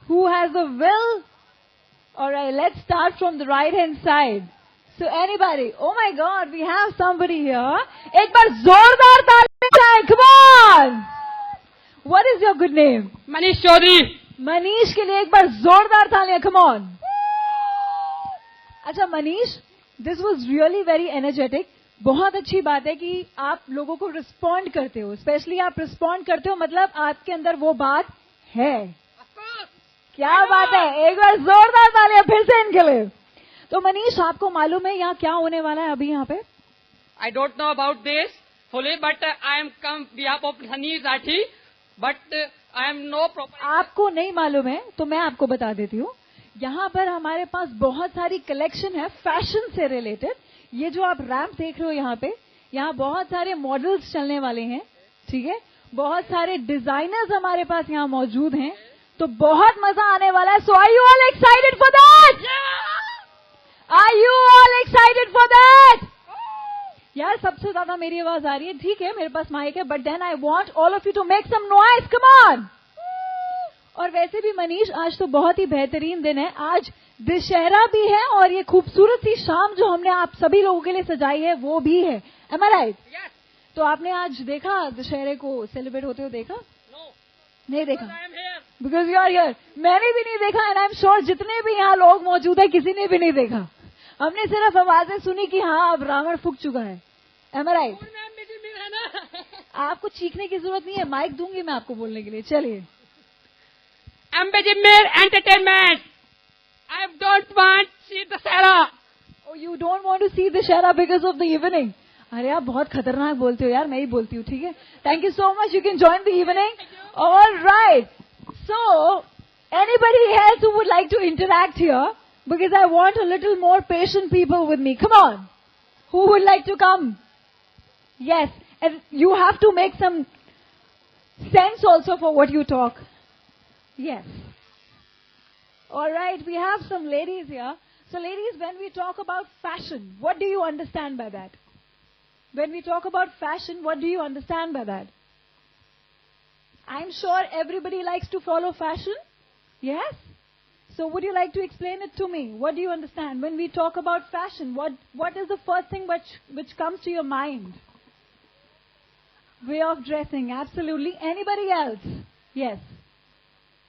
who has the will? Alright, let's start from the right hand side. So anybody, oh my God, we have somebody here. एक बार जोरदार ताली बजाएं, come on! What is your good name? Manish Chaudhary. Manish के लिए एक बार जोरदार तालियां, come on! अच्छा Manish, this was really very energetic. बहुत अच्छी बात है कि आप लोगों को रिस्पॉन्ड करते हो, स्पेशली आप रिस्पॉन्ड करते हो, मतलब आपके अंदर वो बात है. क्या बात है, एक बार जोरदार तालियां फिर से इनके लिए. तो मनीष, आपको मालूम है यहाँ क्या होने वाला है अभी यहाँ पे? I don't know about this fully, but I am come behalf of Sunny Rathi, but I am no proper. आपको नहीं मालूम है तो मैं आपको बता देती हूँ. यहाँ पर हमारे पास बहुत सारी कलेक्शन है फैशन से रिलेटेड. ये जो आप रैंप देख रहे हो यहाँ पे, यहाँ बहुत सारे मॉडल्स चलने वाले हैं, ठीक है. बहुत सारे डिजाइनर्स हमारे पास यहाँ मौजूद हैं, तो बहुत मजा आने वाला है. So are you all excited for that? Are you all excited for that? यार सबसे ज्यादा मेरी आवाज आ रही है, ठीक है मेरे पास माइक है, but then I want all of you to make some noise, come on. और वैसे भी मनीष, आज तो बहुत ही बेहतरीन दिन है. आज दशहरा भी है और ये खूबसूरत सी शाम जो हमने आप सभी लोगों के लिए सजाई है वो भी है. Am I right? Yes. तो आपने आज देखा दशहरे को सेलिब्रेट होते हुए देखा? No. नहीं देखा? I am here. Because you are here. मैंने भी नहीं देखा एंड आई एम श्योर जितने भी यहाँ लोग मौजूद है किसी ने भी नहीं देखा. हमने सिर्फ आवाजें सुनी कि हाँ अब रावण फूक चुका है. Am I right? आपको चीखने की जरूरत नहीं है, माइक दूंगी मैं आपको बोलने के लिए. चलिए. Ambassador Entertainment. I don't want to see the Sarah. Oh, you don't want to see the Shara because of the evening. अरे आप बहुत खतरनाक बोलते हो यार, मैं ही बोलती हूँ, ठीक है. Thank you so much. You can join the evening. All right. So, anybody else who would like to interact here? Because I want a little more patient people with me. Come on. Who would like to come? Yes. And you have to make some sense also for what you talk. Yes. All right. We have some ladies here. So ladies, when we talk about fashion, what do you understand by that? When we talk about fashion, what do you understand by that? I'm sure everybody likes to follow fashion. Yes? So would you like to explain it to me? What do you understand? When we talk about fashion, what is the first thing which comes to your mind? Way of dressing, absolutely. Anybody else? Yes.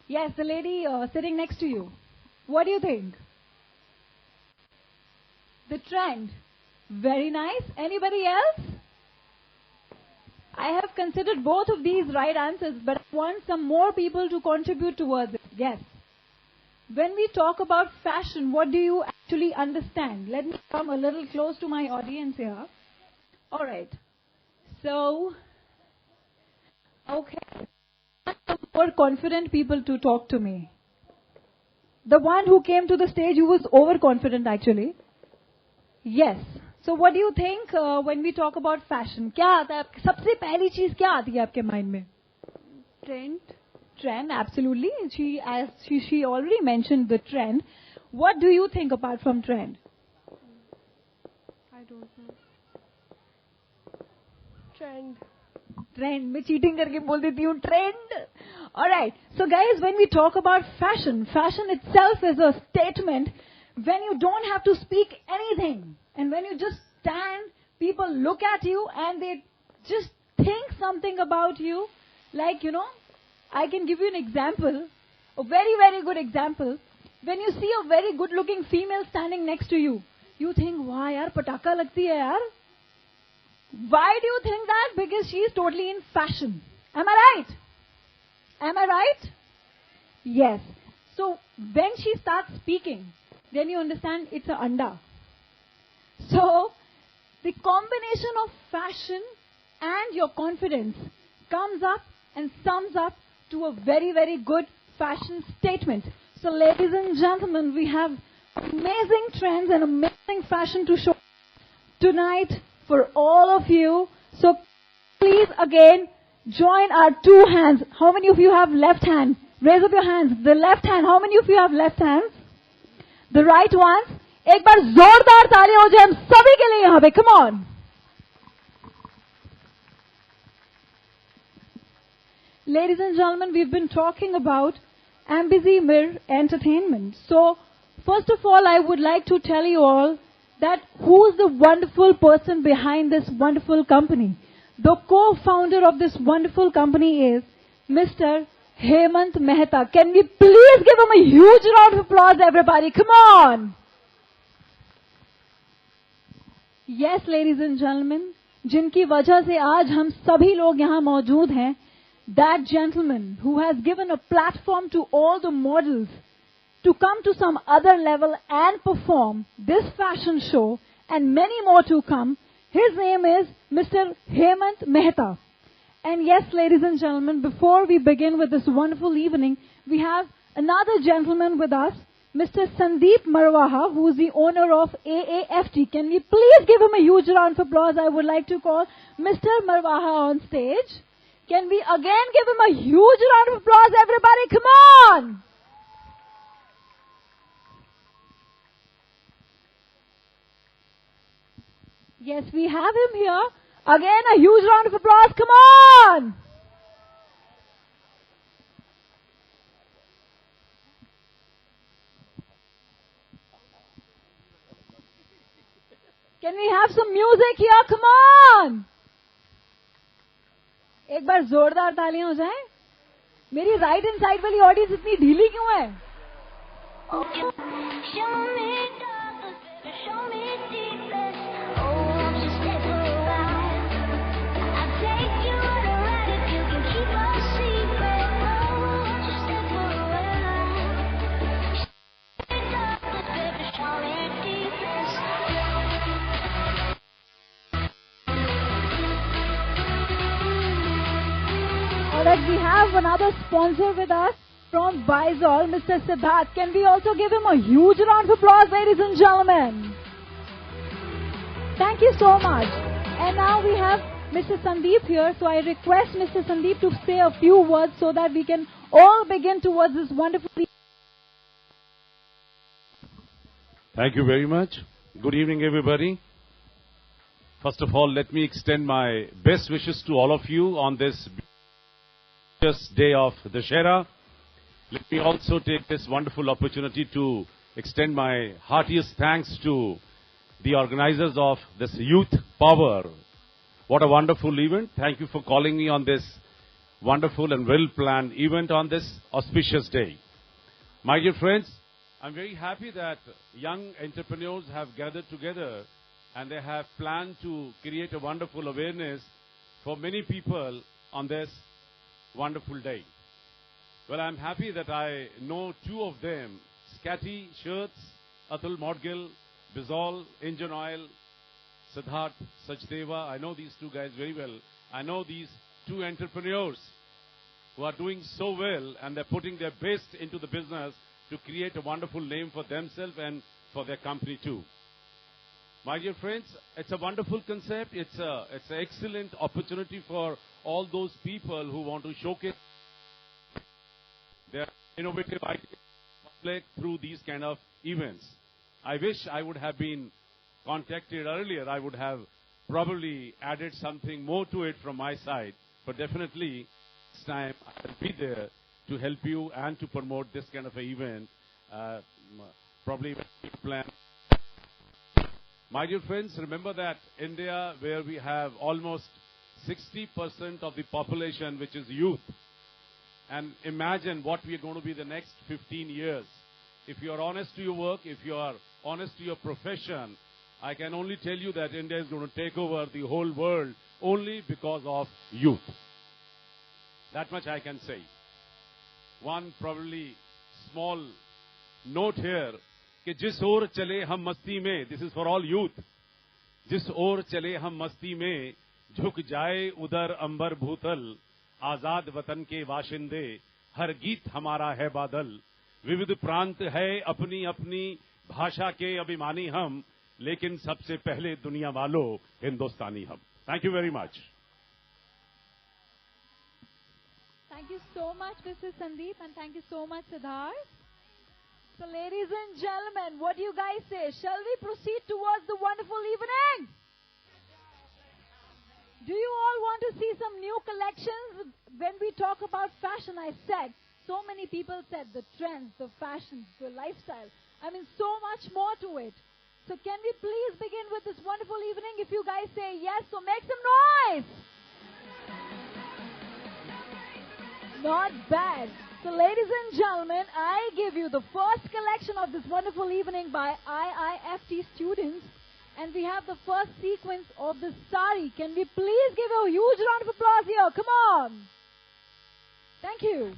Yes, the lady sitting next to you. What do you think? The trend. Very nice. Anybody else? I have considered both of these right answers, but I want some more people to contribute towards it. Yes. When we talk about fashion, what do you actually understand? Let me come a little close to my audience here. All right. So, okay. Some more confident people to talk to me. The one who came to the stage who was overconfident actually. Yes. So what do you think when we talk about fashion? क्या आता है? सबसे पहली चीज क्या आती है आपके माइंड में? Trend. Trend, absolutely. She already mentioned the trend. What do you think apart from trend? I don't know. Trend. Trend. मैं cheating करके बोल देती हूँ trend. All right. So guys, when we talk about fashion, fashion itself is a statement when you don't have to speak anything. And when you just stand, people look at you and they just think something about you. Like, you know, I can give you an example, a very, very good example. When you see a very good-looking female standing next to you, you think, wow, yaar, pataka lagti hai, yaar. Why do you think that? Because she is totally in fashion. Am I right? Am I right? Yes. So, when she starts speaking, then you understand it's a anda. So, the combination of fashion and your confidence comes up and sums up to a very, very good fashion statement. So, ladies and gentlemen, we have amazing trends and amazing fashion to show tonight for all of you. So, please again join our two hands. How many of you have left hand? Raise up your hands. The left hand. How many of you have left hands? The right ones. एक बार जोरदार तालियां हो जाए हम सभी के लिए यहाँ पे. Come on. Ladies and gentlemen, we've been talking about Ambizimir Entertainment. So, first of all, I would like to tell you all that who's the wonderful person behind this wonderful company. The co-founder of this wonderful company is Mr. Hemant Mehta. Can we please give him a huge round of applause, everybody? Come on! Yes, ladies and gentlemen, जिनकी वजह से आज हम सभी लोग यहाँ मौजूद हैं, that gentleman who has given a platform to all the models to come to some other level and perform this fashion show and many more to come, his name is Mr. Hemant Mehta. And yes, ladies and gentlemen, before we begin with this wonderful evening, we have another gentleman with us, Mr. Sandeep Marwaha, who is the owner of AAFT. Can we please give him a huge round of applause? I would like to call Mr. Marwaha on stage. Can we again give him a huge round of applause, everybody? Come on! Yes, we have him here. Again, a huge round of applause. Come on! Can we have some music here? Come on! एक बार जोरदार तालियां हो जाएं। मेरी right and side वाली audience इतनी ढीली क्यों है? Alright, we have another sponsor with us from Vizol, Mr. Siddharth. Can we also give him a huge round of applause, ladies and gentlemen? Thank you so much. And now we have Mr. Sandeep here, so I request Mr. Sandeep to say a few words so that we can all begin towards this wonderful... Thank you very much. Good evening, everybody. First of all, let me extend my best wishes to all of you on this day of Dussehra. Let me also take this wonderful opportunity to extend my heartiest thanks to the organizers of this Youth Power. What a wonderful event. Thank you for calling me on this wonderful and well-planned event on this auspicious day. My dear friends, I'm very happy that young entrepreneurs have gathered together and they have planned to create a wonderful awareness for many people on this wonderful day. Well, I'm happy that I know two of them, Scatty Shirts, Atul Modgil, Bizol, Engine Oil, Siddharth Sachdeva. I know these two guys very well. I know these two entrepreneurs who are doing so well and they're putting their best into the business to create a wonderful name for themselves and for their company too. My dear friends, it's a wonderful concept. It's an excellent opportunity for all those people who want to showcase their innovative ideas through these kind of events. I wish I would have been contacted earlier. I would have probably added something more to it from my side. But definitely, this time I'll be there to help you and to promote this kind of an event. Probably when we plan. My dear friends, remember that India, where we have almost 60% of the population, which is youth, and imagine what we are going to be the next 15 years. If you are honest to your work, if you are honest to your profession, I can only tell you that India is going to take over the whole world only because of youth. That much I can say. One probably small note here, कि जिस ओर चले हम मस्ती में, this is for all youth, जिस ओर चले हम मस्ती में, झुक जाए उधर अंबर भूतल, आजाद वतन के वाशिंदे, हर गीत हमारा है बादल, विविध प्रांत है अपनी अपनी भाषा के अभिमानी हम, लेकिन सबसे पहले दुनिया वालों हिंदुस्तानी हम. Thank you very much. Thank you so much, Mr. Sandeep, and thank you so much, Siddharth. So, ladies and gentlemen, what do you guys say? Shall we proceed towards the wonderful evening? Do you all want to see some new collections? When we talk about fashion, I said, so many people said, the trends, the fashions, the lifestyle. I mean, so much more to it. So can we please begin with this wonderful evening? If you guys say yes, so make some noise. Not bad. So ladies and gentlemen, I give you the first collection of this wonderful evening by IIFT students. And we have the first sequence of the sari. Can we please give a huge round of applause here? Come on. Thank you.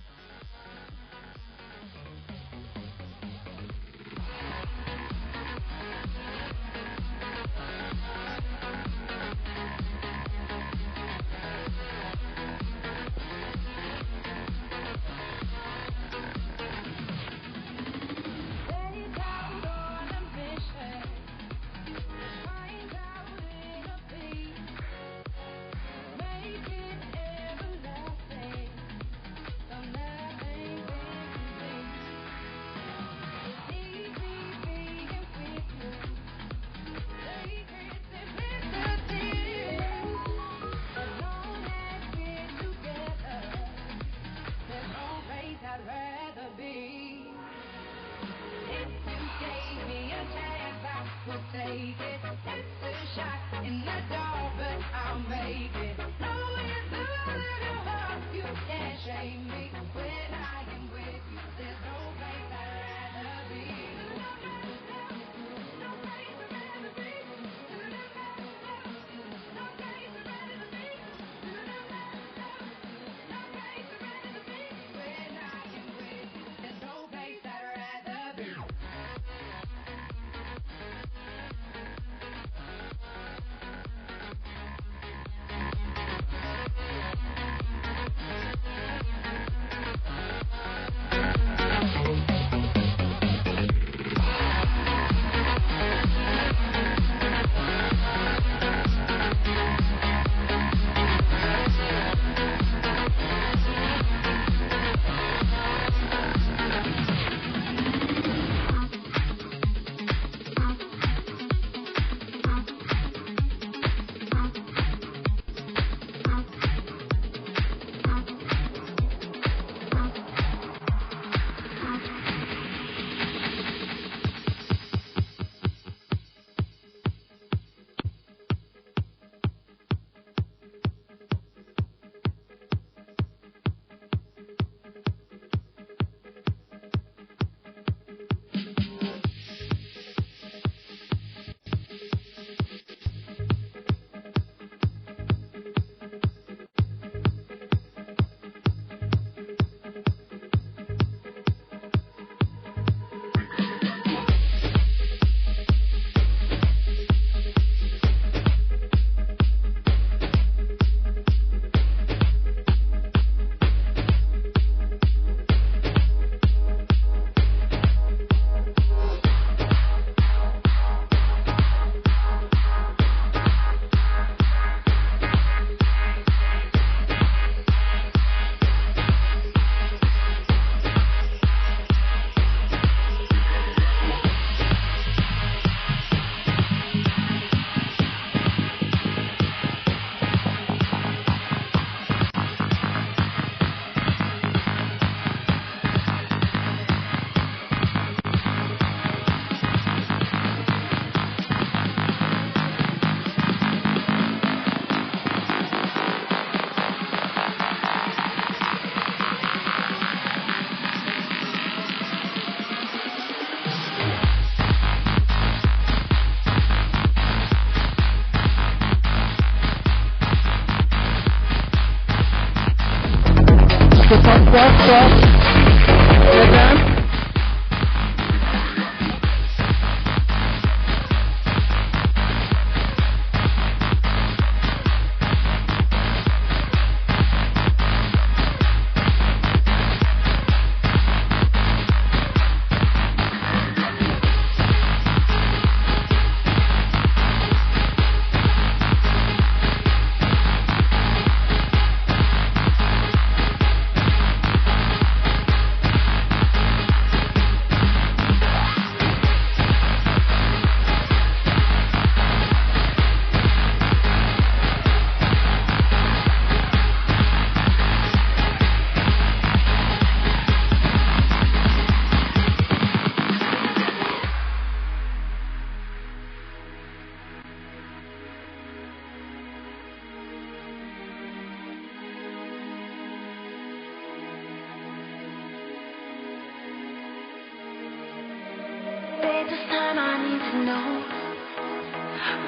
this time I need to know,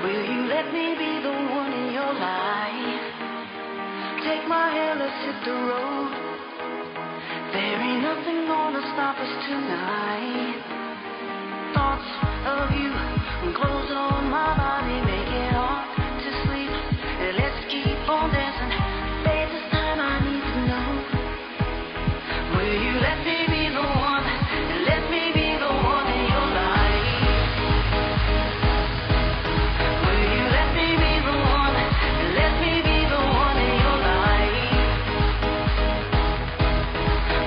will you let me be the one in your life? Take my hand, let's hit the road. There ain't nothing gonna stop us tonight. Thoughts of you, clothes on my body, make it hard to sleep. Let's keep on dancing. Babe, this time I need to know, will you let me be the one? Let me be the one in your life. Will you let me be the one? Let me be the one in your life.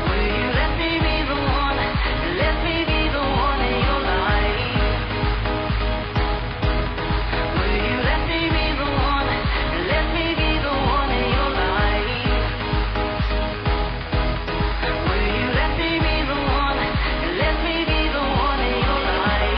Will you let me be the one? Let me be the one in your life. Will you let me be the one? Let me be the one in your life. Will you let me be the one? Let me be the one in your life.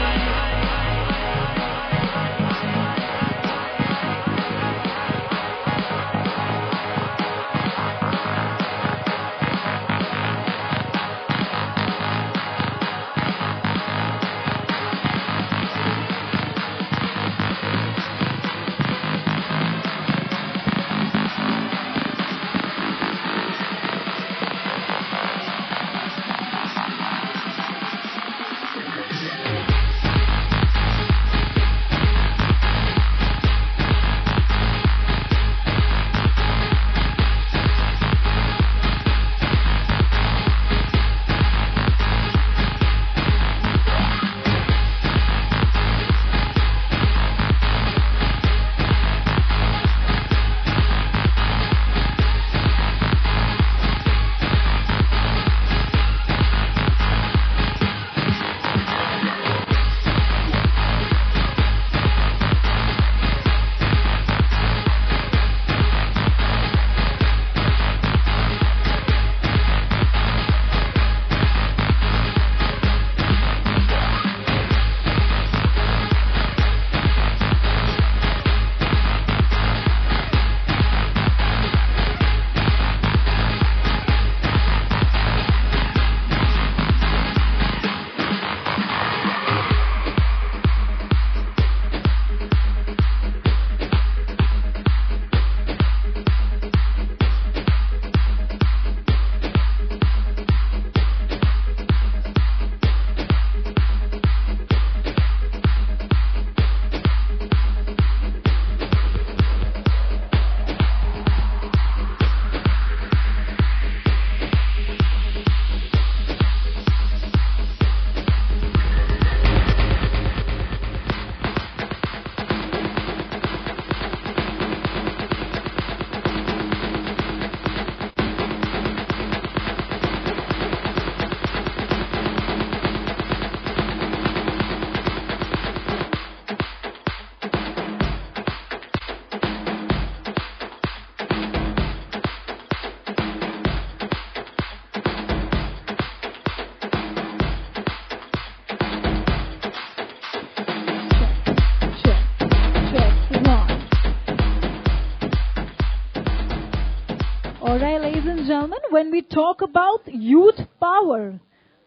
Alright, ladies and gentlemen, when we talk about youth power,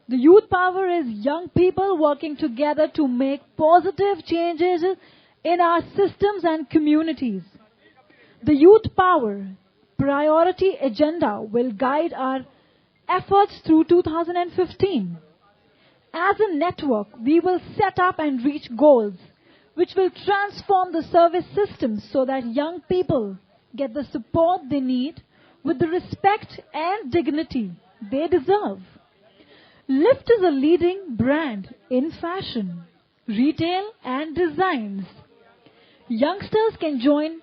the youth power is young people working together to make positive changes in our systems and communities. The youth power priority agenda will guide our efforts through 2015. As a network, we will set up and reach goals which will transform the service system so that young people get the support they need with the respect and dignity they deserve. Lyft is a leading brand in fashion, retail and designs. Youngsters can join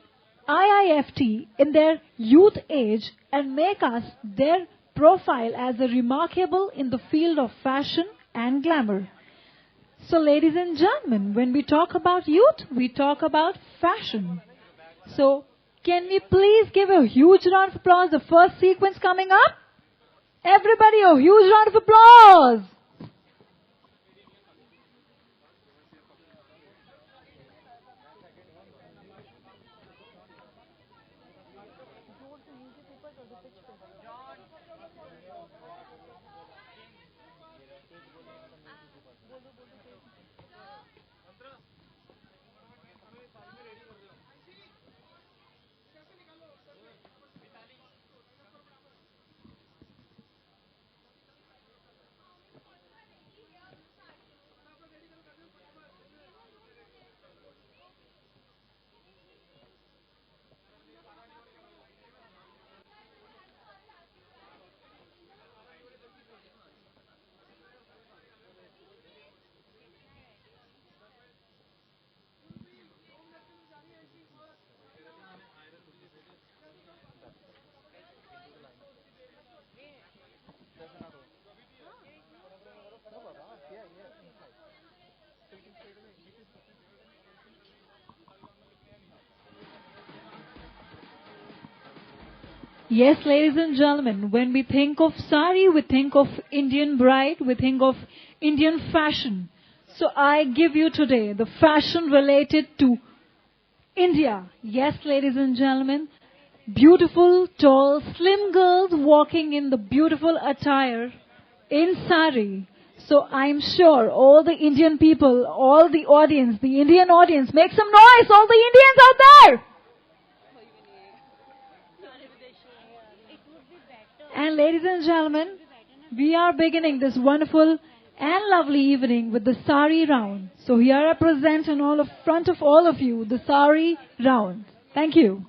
IIFT in their youth age and make us their profile as a remarkable in the field of fashion and glamour. So ladies and gentlemen, when we talk about youth, we talk about fashion. So can we please give a huge round of applause, the first sequence coming up? Everybody, a huge round of applause. Yes, ladies and gentlemen, when we think of sari, we think of Indian bride, we think of Indian fashion. So I give you today the fashion related to India. Yes, ladies and gentlemen, beautiful, tall, slim girls walking in the beautiful attire in sari. So I'm sure all the Indian people, all the audience, the Indian audience, make some noise, all the Indians out there! And ladies and gentlemen, we are beginning this wonderful and lovely evening with the sari round. So here I present in front of all of you the sari round. Thank you.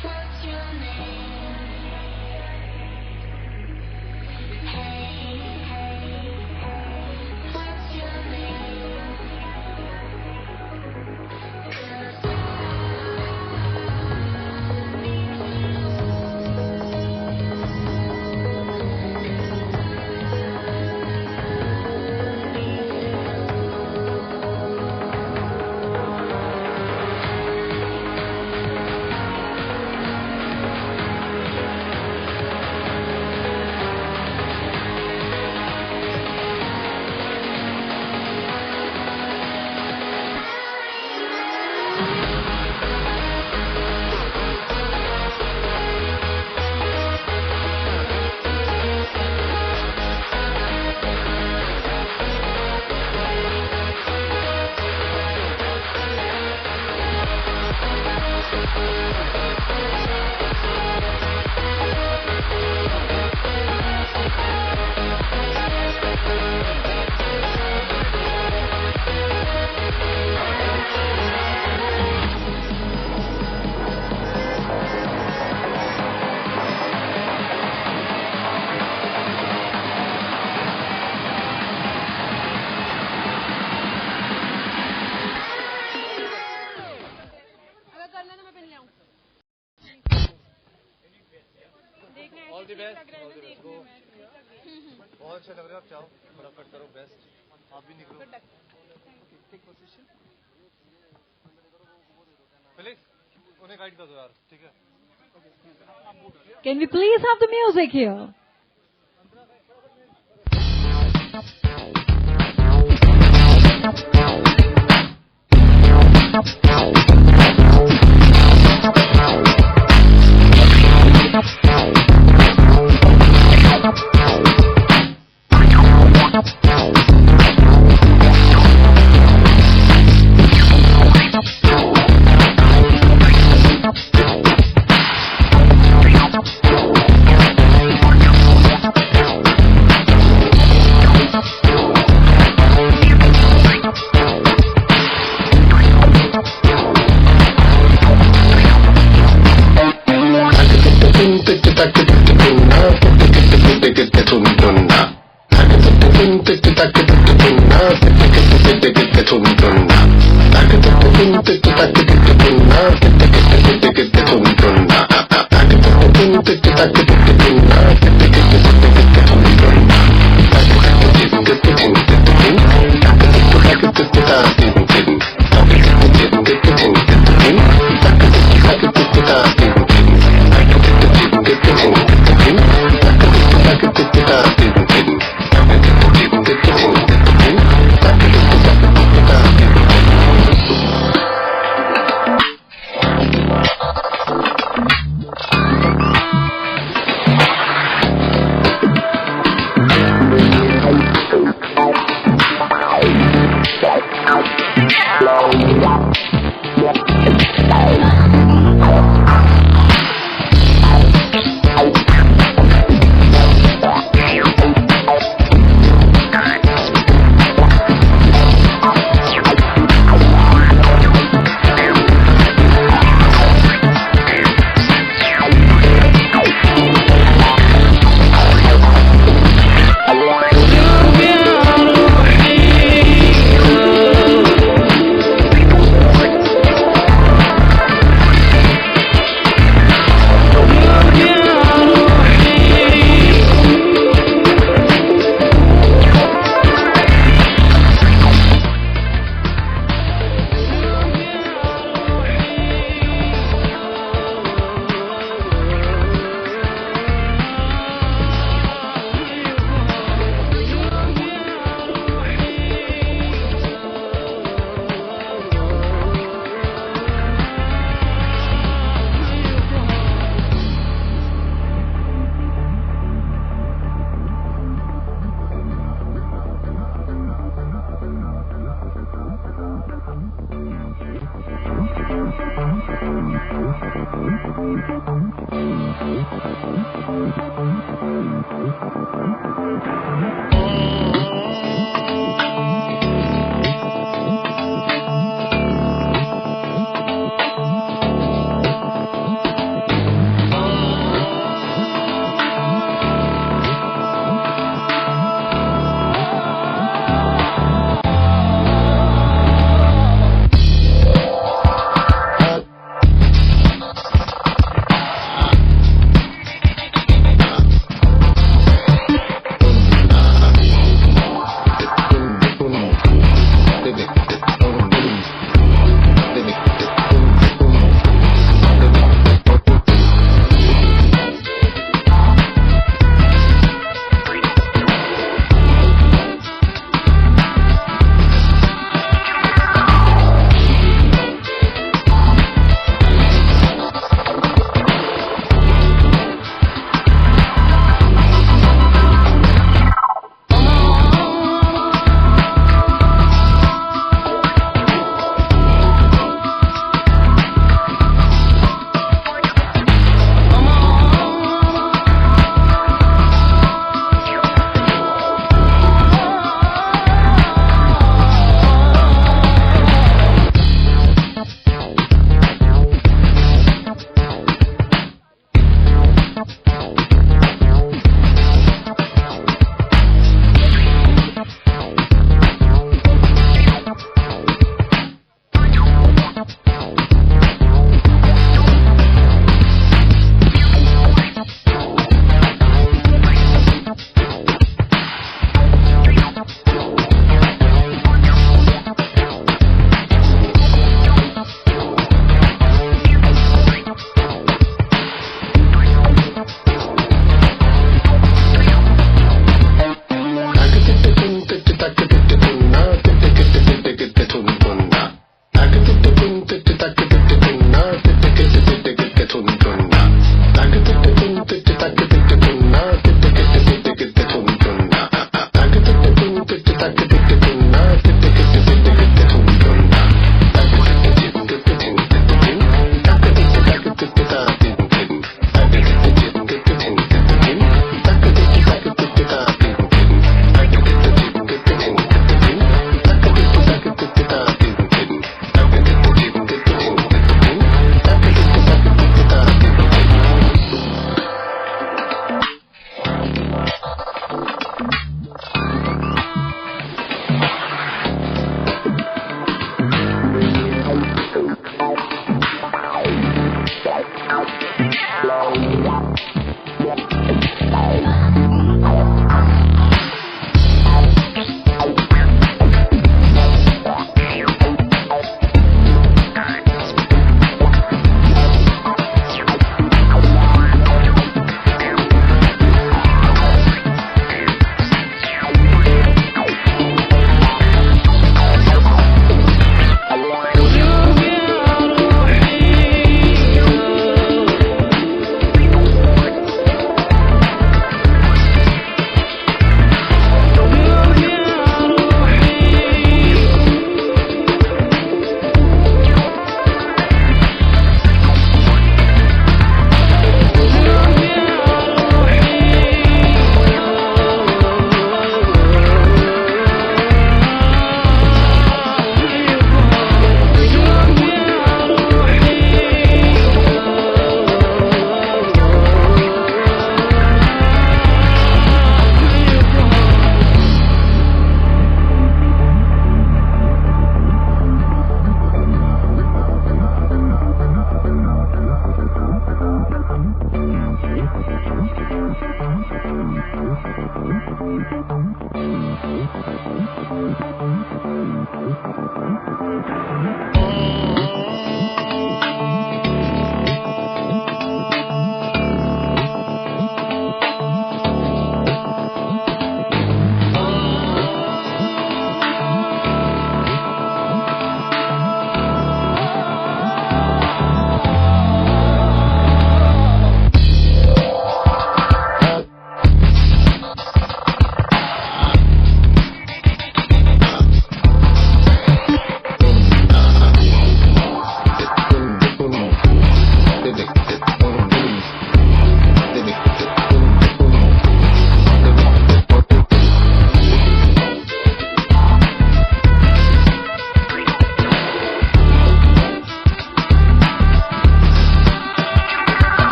What's your name? What's your बहुत अच्छा लग रहा है। आप चाहो फटाफट करो best, आप भी निकलो। टेक पोजीशन फिलिक्स, उन्हें गाइड कर दो यार, ठीक है। Can we please have the music here?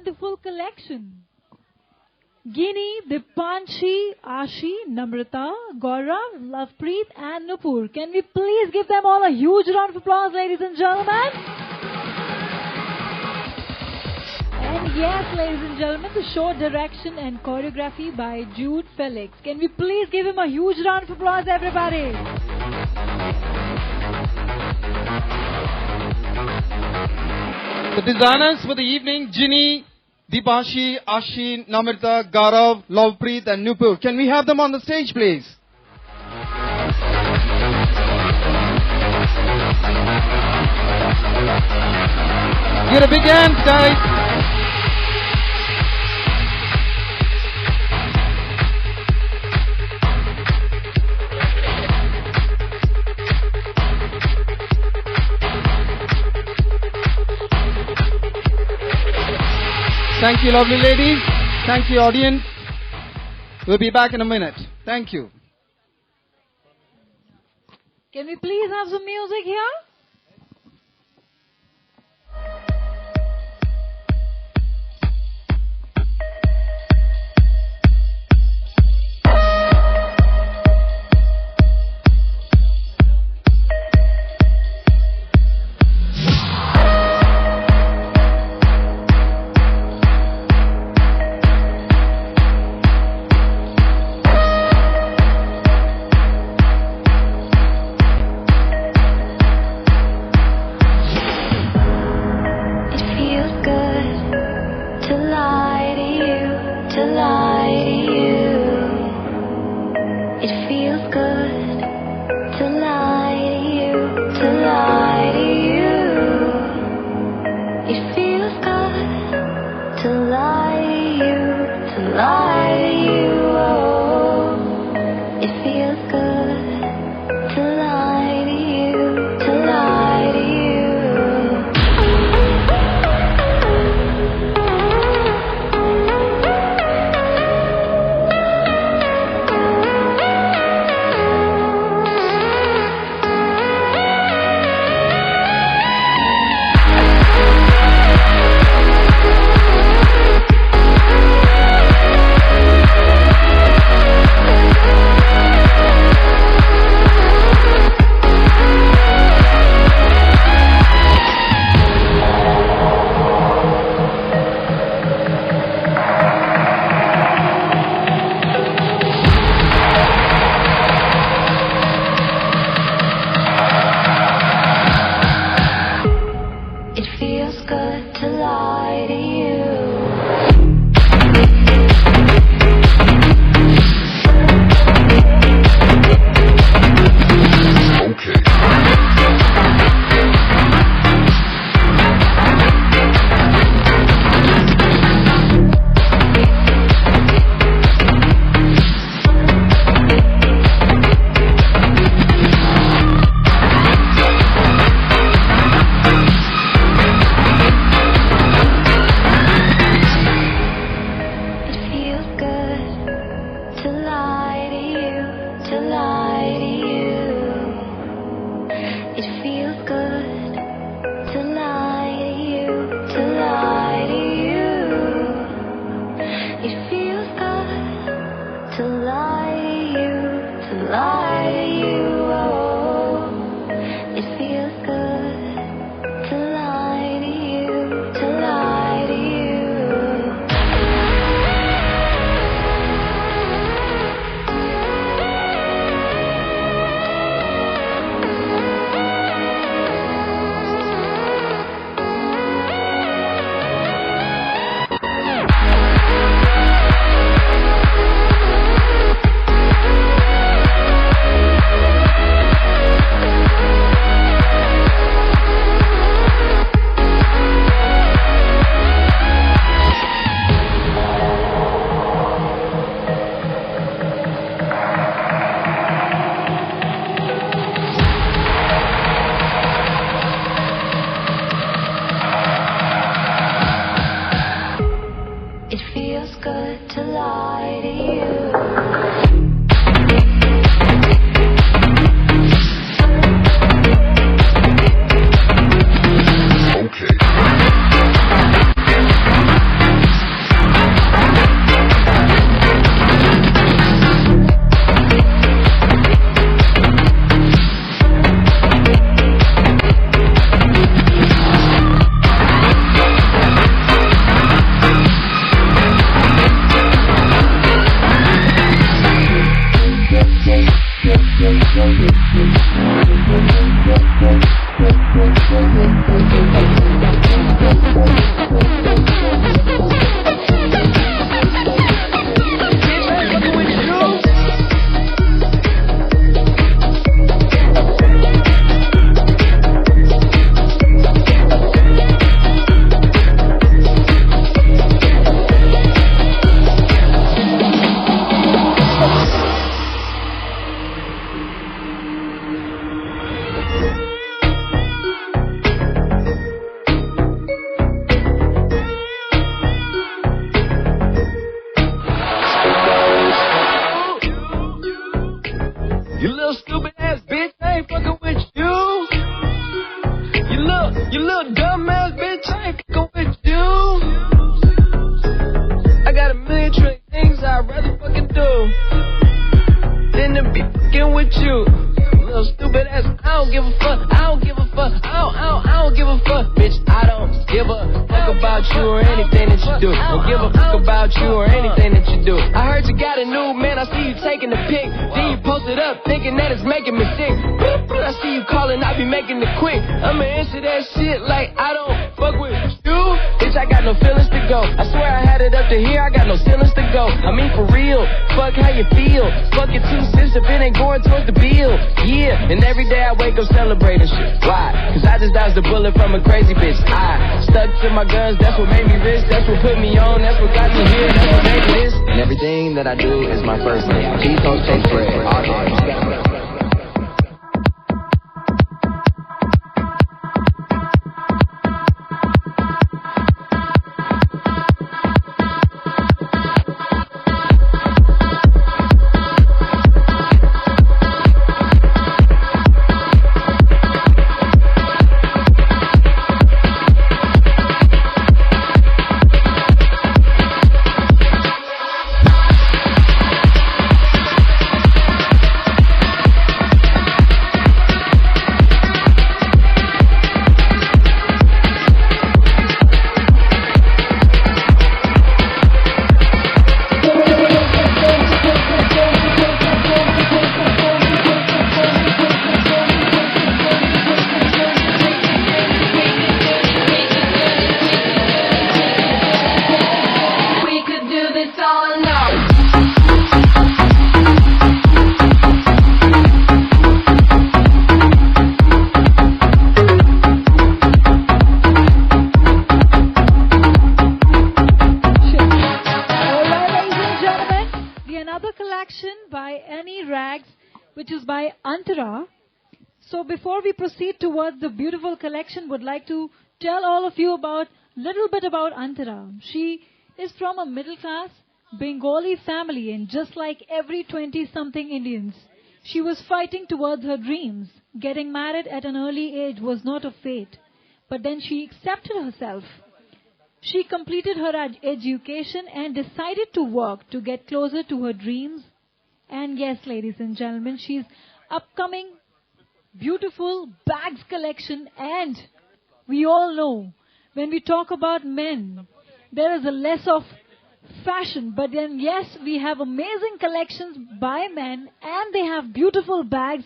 wonderful collection. Guinea, Dipanshi, Ashi, Namrata, Gaurav, Lovepreet and Nupur. Can we please give them all a huge round of applause, ladies and gentlemen? And yes, ladies and gentlemen, the show direction and choreography by Jude Felix. Can we please give him a huge round of applause, everybody? The designers for the evening, Ginny, Dipanshi, Ashi, Namrata, Gaurav, Lovepreet and Nupur. Can we have them on the stage, please? Give a big hand, guys. Thank you, lovely ladies. Thank you, audience. We'll be back in a minute. Thank you. Can we please have some music here? stupid ass bitch, I ain't fucking with you. You little dumb ass bitch, I ain't fucking with you. I got a million trillion things I'd rather fucking do than to be fucking with you. Little stupid ass, I don't give a fuck, I don't give a fuck, I don't give a fuck, bitch, I don't give a fuck about you or anything that you do. Don't give a fuck about you or anything that you do. I heard you got a new man, I see you taking the pic, then you post it up thinking that it's making me sick. I see you calling, I be making it quick. I'ma answer that shit like I don't fuck with you. Bitch, I got no feelings to go. I swear I had it up to here, I got no ceilings to go. I mean for real, fuck how you feel. Fuck your 2 cents if it ain't going towards the bill. Yeah, and every day I wake up celebrating shit. Why? Cause I just dodged a bullet from a crazy bitch. I stuck to my guns, that's what made me rich. That's what put me on, that's what got me here. That's what made me this. And everything that I do is my first name. Cheese toast, taste bread, all day. So before we proceed towards the beautiful collection, would like to tell all of you about little bit about Antara. She is from a middle class Bengali family, and just like every 20-something Indians, she was fighting towards her dreams. Getting married at an early age was not a fate, but then she accepted herself. She completed her education and decided to work to get closer to her dreams. And yes, ladies and gentlemen, she's upcoming beautiful bags collection. And we all know when we talk about men, there is a less of fashion, but then yes, we have amazing collections by men and they have beautiful bags.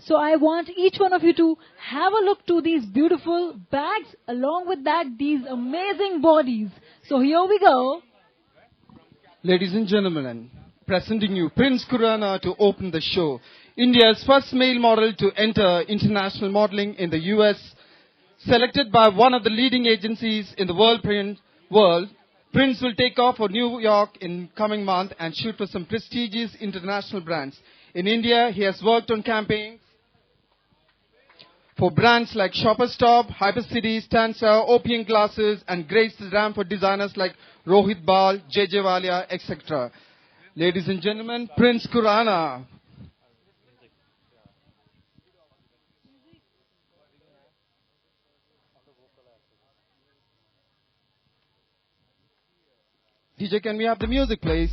So I want each one of you to have a look to these beautiful bags, along with that these amazing bodies. So here we go. Ladies and gentlemen, presenting you Prince Khurana to open the show. India's first male model to enter international modeling in the US. Selected by one of the leading agencies in the world, Prince will take off for New York in coming month and shoot for some prestigious international brands. In India, he has worked on campaigns for brands like Shoppers Stop, Hypercity, Stanza, Opium Glasses, and graced the ramp for designers like Rohit Bal, JJ Walia, etc. Ladies and gentlemen, Prince Khurana. DJ, can we have the music, please?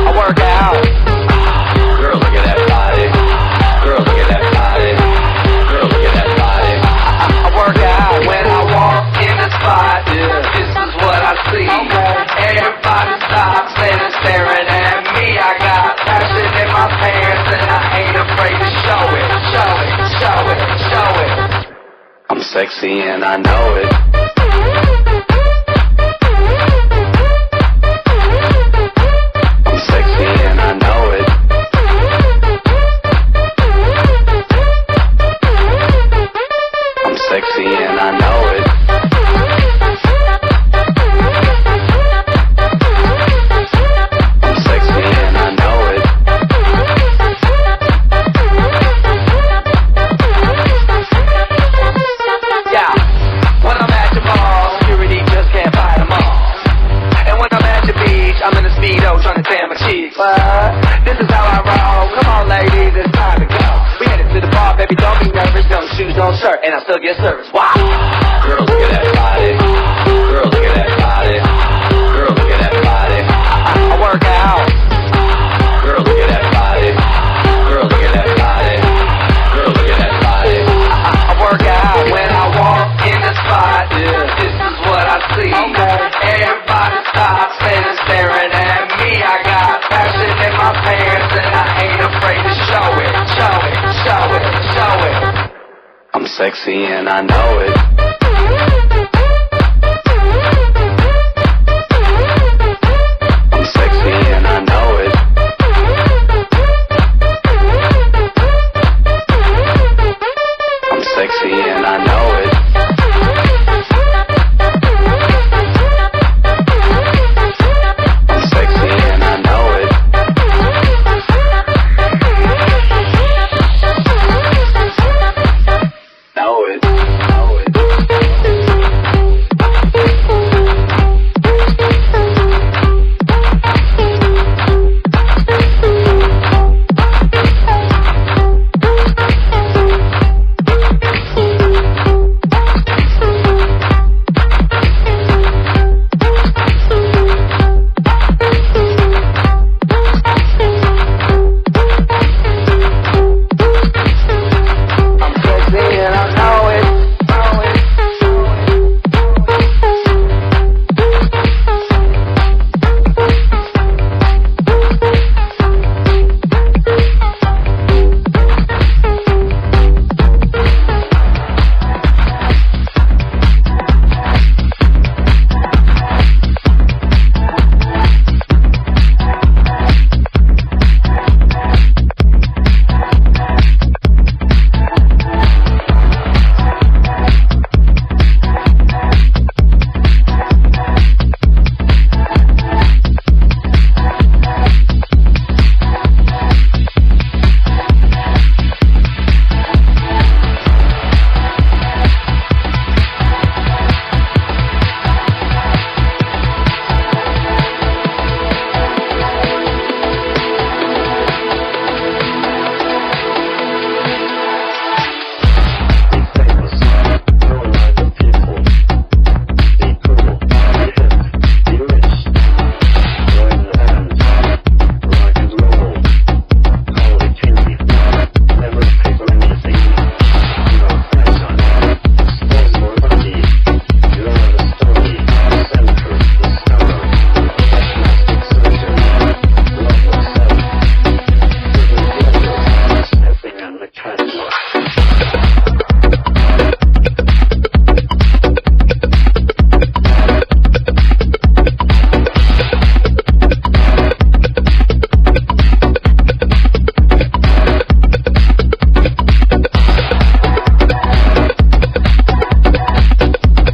I work sexy and I know it. I'm sexy and I know it. I'm sexy and I know it. I'm sexy and I know it. Yeah, when I'm at the mall, security just can't fight them all. And when I'm at the beach, I'm in a Speedo trying to tan my cheeks. This is how I roll. Come on, ladies, it's time to go. We headed to the bar, baby, don't be nervous. No shoes, no shirt, and I still get service. Wow. Girl, look at that body. Girl, look at that body. Girl, look at that body. I work out. Girl, look at that body. Girl, look at that body. Girl, look at that body. I work out when I walk in the spot. Yeah. This is what I see. Okay. Everybody stops and is staring at me. I got passion in my pants and I ain't afraid to show it. Show it, show it, show it. I'm sexy and I know it. I'm sexy and I know it. I'm sexy and I know it. I'm sexy and I know it. Know it. Know it. I'm sexy and I know it. Know it.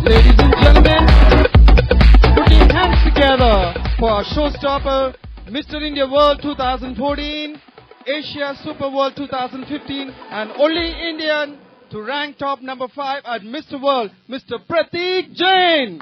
Ladies and gentlemen, put your hands together for our showstopper, Mr. India World 2014, Asia Super World 2015, and only Indian to rank top number 5 at Mr. World, Mr. Prateek Jain.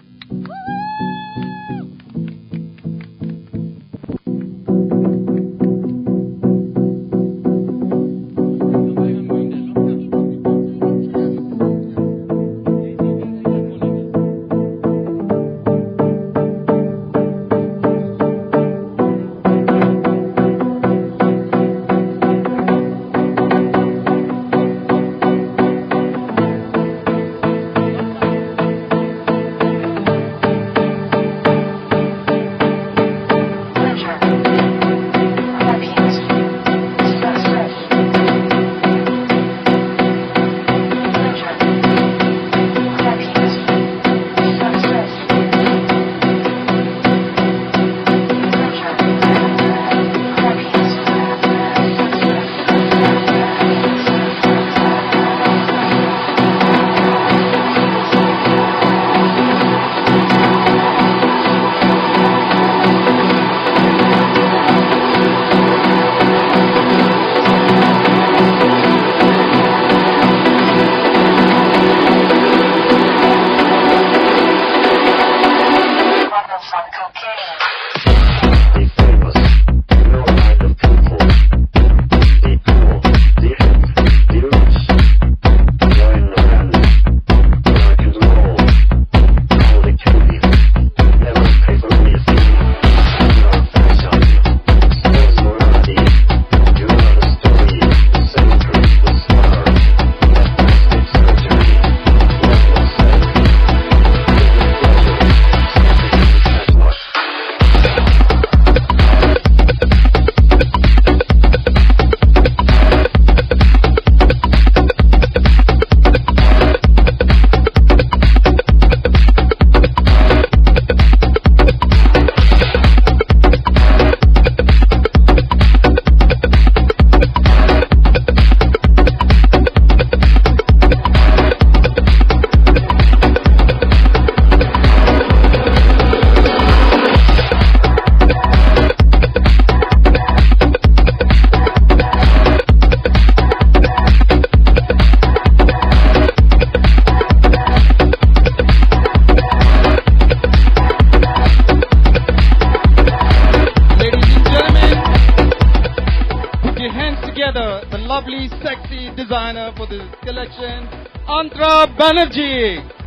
hands together, the lovely, sexy designer for this collection, Antra Banerjee.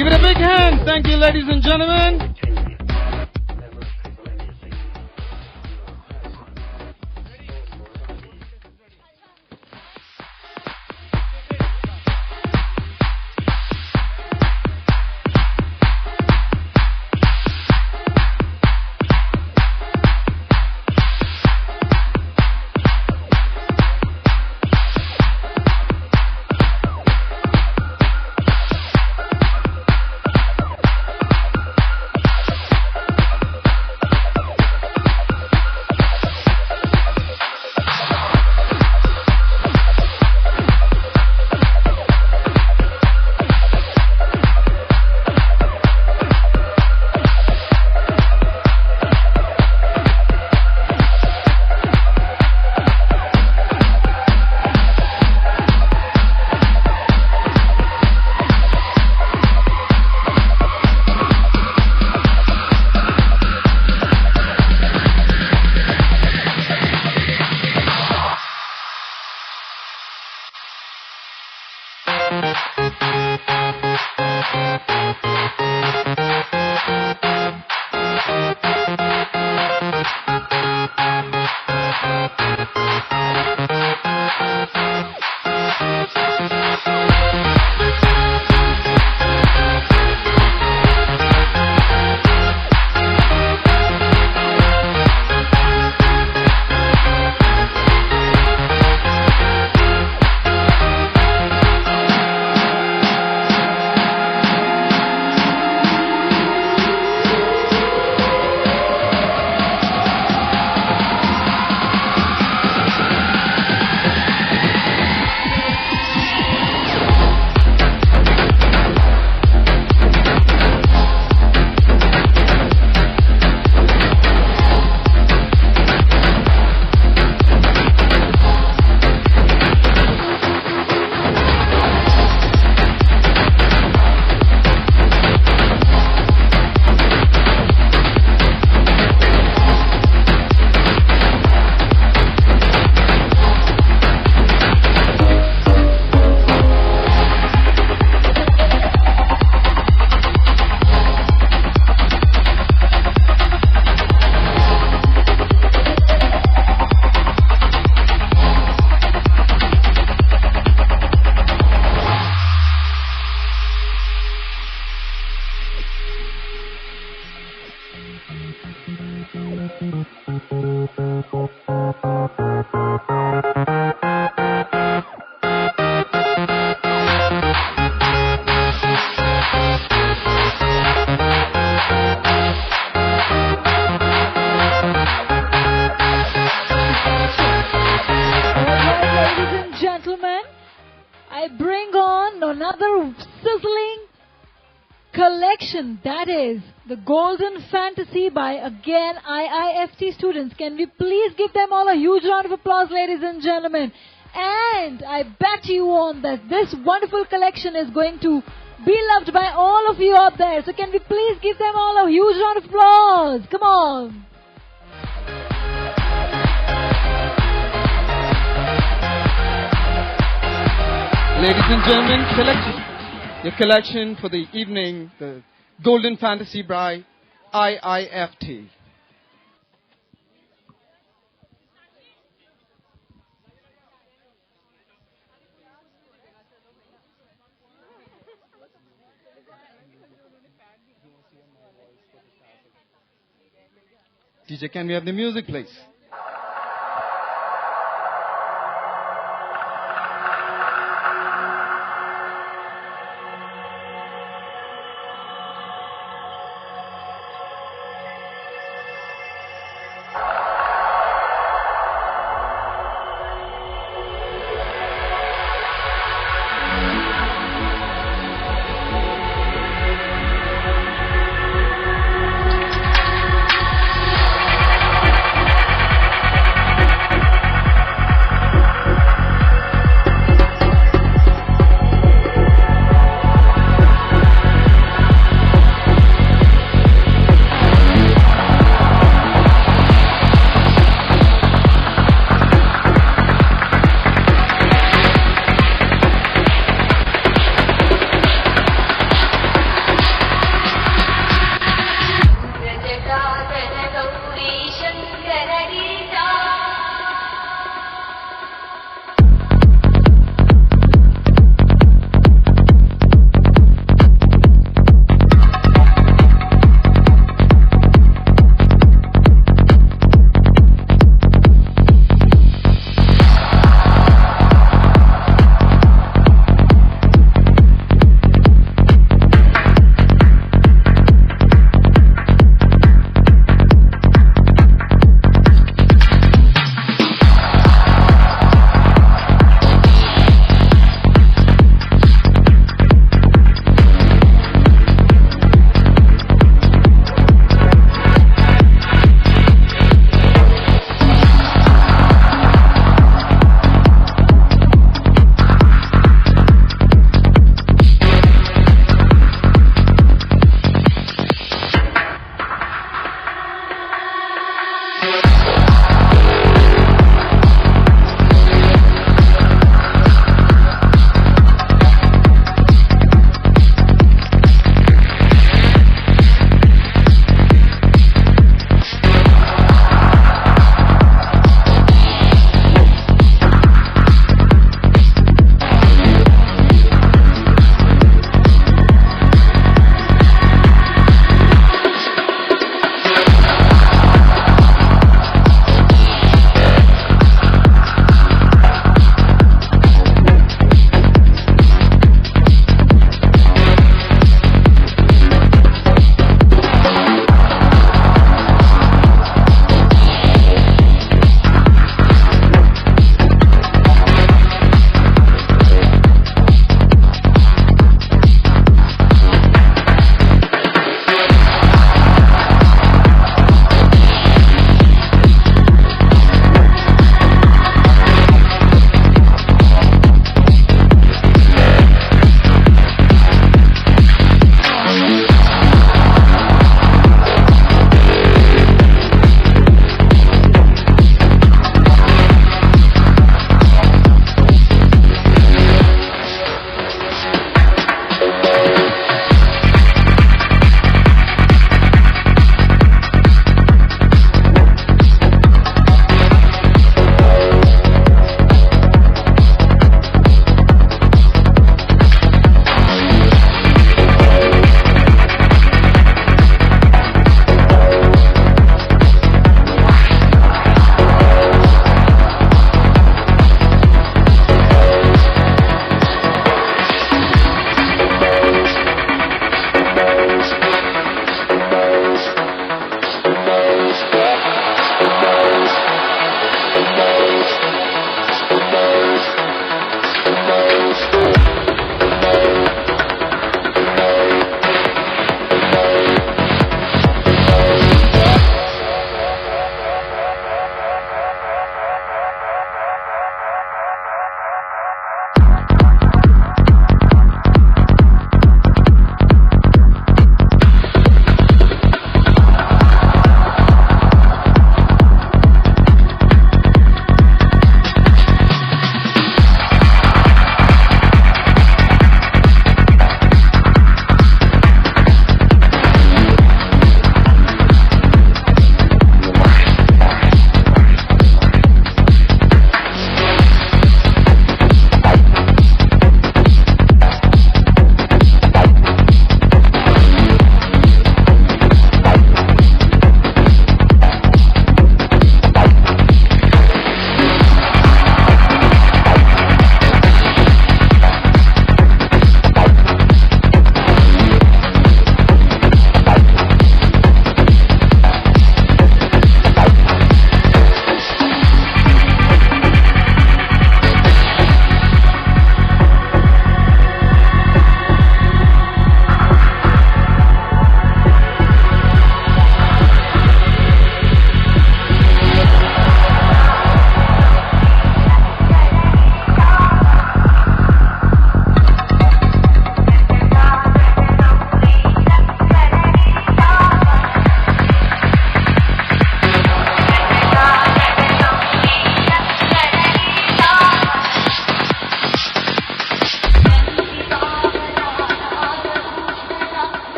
Give it a big hand. Thank you, ladies and gentlemen. another sizzling collection, that is the Golden Fantasy by again IIFT students. Can we please give them all a huge round of applause, ladies and gentlemen? And I bet you on that this wonderful collection is going to be loved by all of you out there. So can we please give them all a huge round of applause? Come on. Ladies and gentlemen, your collection for the evening, the Golden Fantasy by IIFT. DJ, can we have the music, please?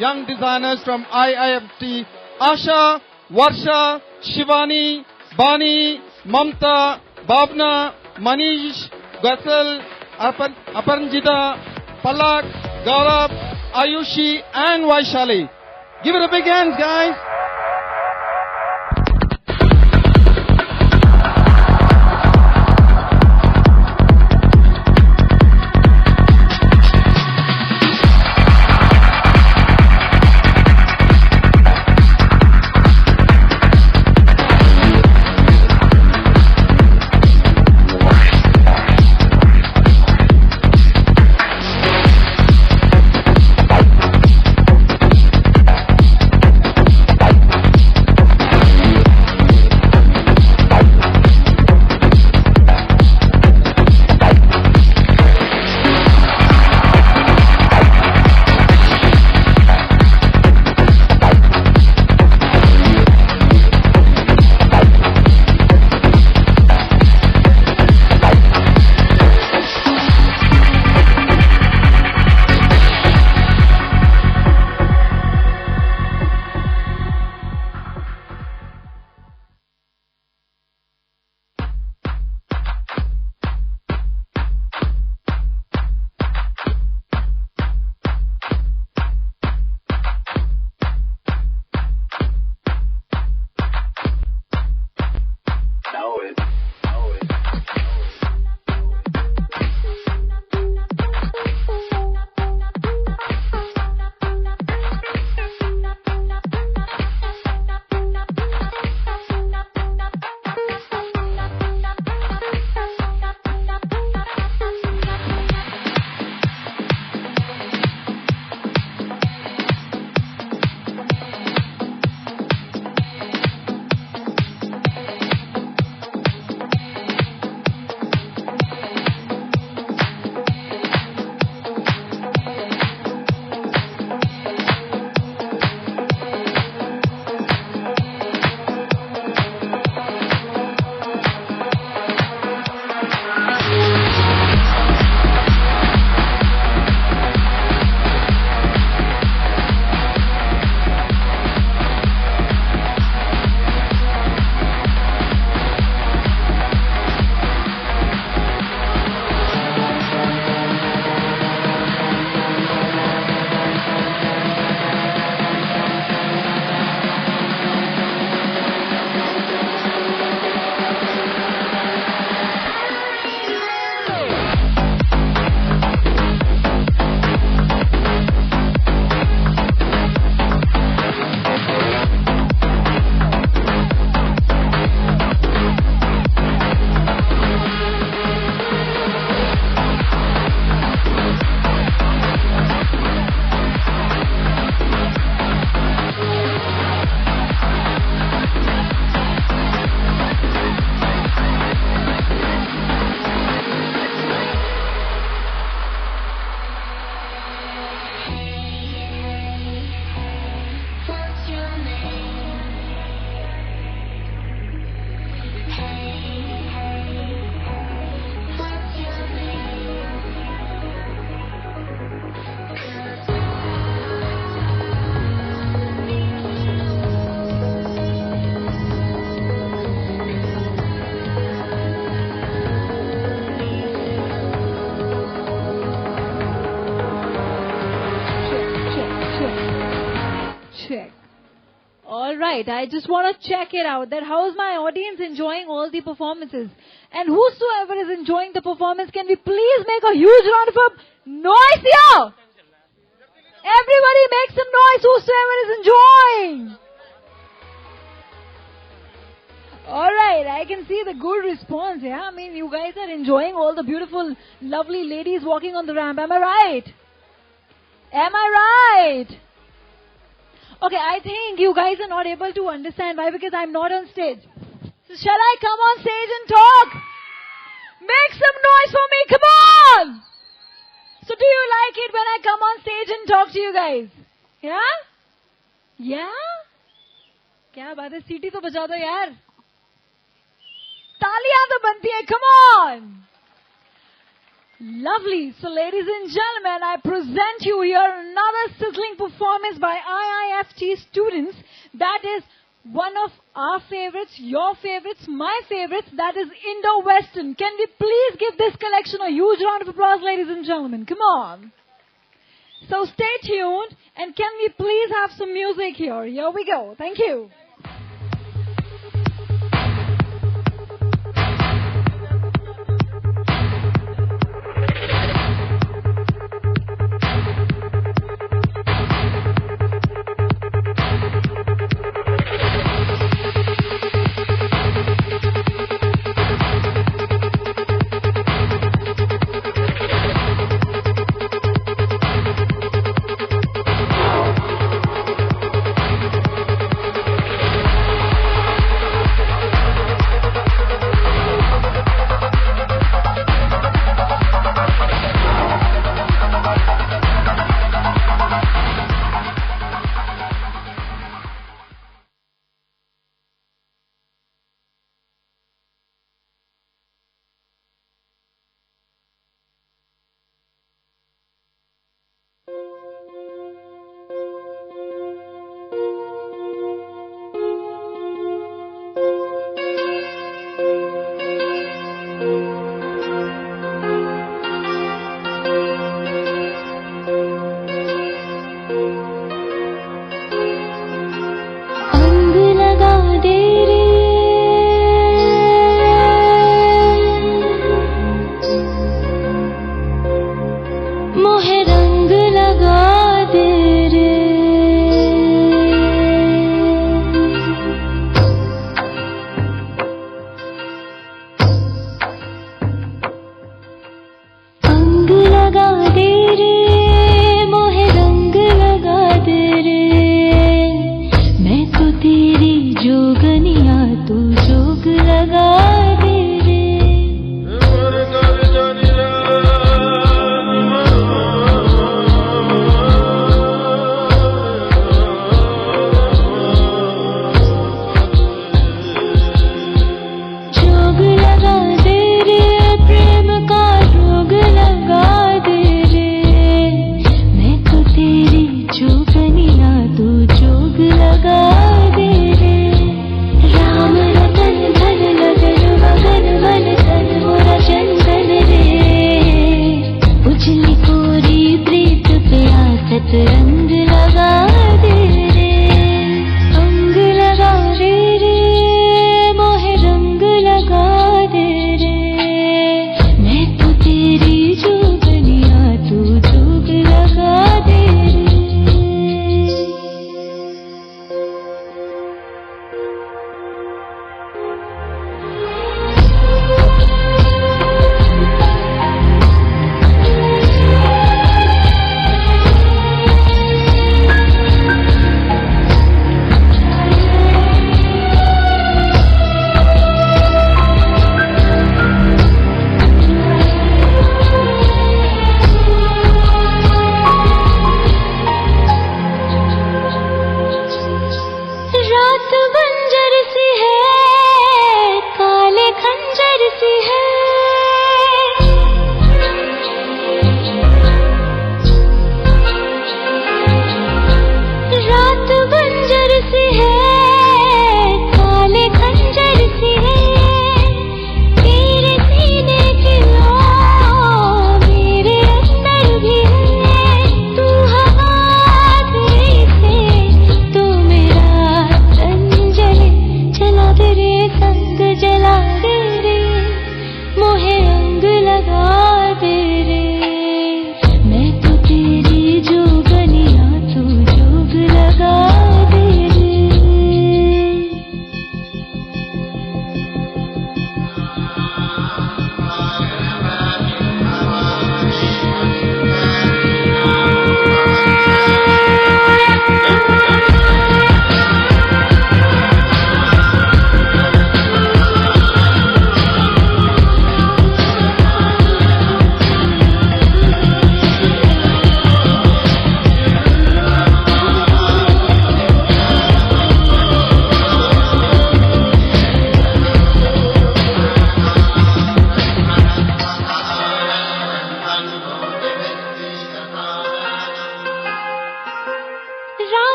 young designers from IIFT, Asha, Varsha, Shivani, Bani, Mamta, Bhavna, Manish, Gasal, Aparanjita, Palak, Gaurav, Ayushi and Vaishali. Give it a big hand, guys. right. I just want to check it out. That how is my audience enjoying all the performances? And whosoever is enjoying the performance, can we please make a huge round of noise here? Everybody make some noise, whosoever is enjoying. Alright, I can see the good response, yeah? I mean, you guys are enjoying all the beautiful, lovely ladies walking on the ramp. Am I right? Am I right? Okay, I think you guys are not able to understand why, because I'm not on stage. So shall I come on stage and talk? Make some noise for me, come on! So do you like it when I come on stage and talk to you guys? Yeah? Yeah? क्या बात है, सीटी तो बजा दो यार. तालियां तो बनती है, come on! Lovely. So, ladies and gentlemen, I present you here another sizzling performance by IIFT students. That is one of our favorites, your favorites, my favorites. That is Indo-Western. Can we please give this collection a huge round of applause, ladies and gentlemen? Come on. So stay tuned, and can we please have some music here? Here we go. Thank you.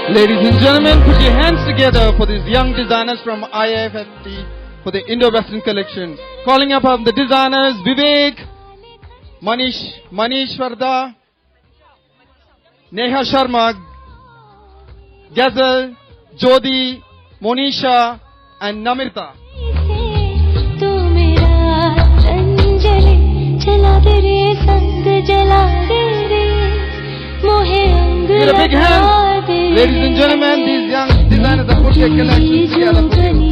Ladies and gentlemen, put your hands together for these young designers from IIFT for the Indo-Western collection. Calling upon the designers Vivek, Manish Varda, Neha Sharma, Ghazal, Jodi, Monisha and Namirta. Give it a big hand. Ladies and gentlemen, these young designers have put their collections together for you.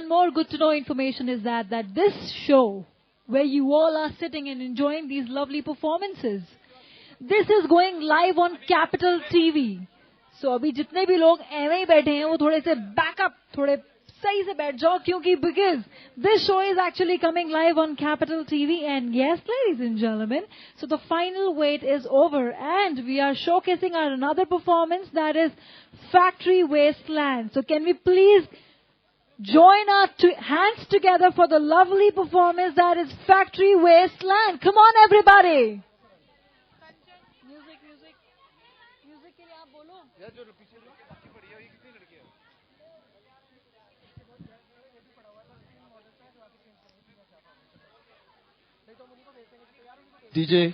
one more good to know information is that this show, where you all are sitting and enjoying these lovely performances, this is going live on Capital TV. So अभी जितने भी लोग ऐਵੇਂ ही बैठे हैं वो थोड़े से backup, थोड़े सही से बैठ जाओ क्योंकि because this show is actually coming live on Capital TV. And yes, ladies and gentlemen, so the final wait is over and we are showcasing our another performance, that is Factory Wasteland. So can we please join our hands together for the lovely performance that is Factory Wasteland. Come on everybody. Music के लिए आप बोलो. DJ.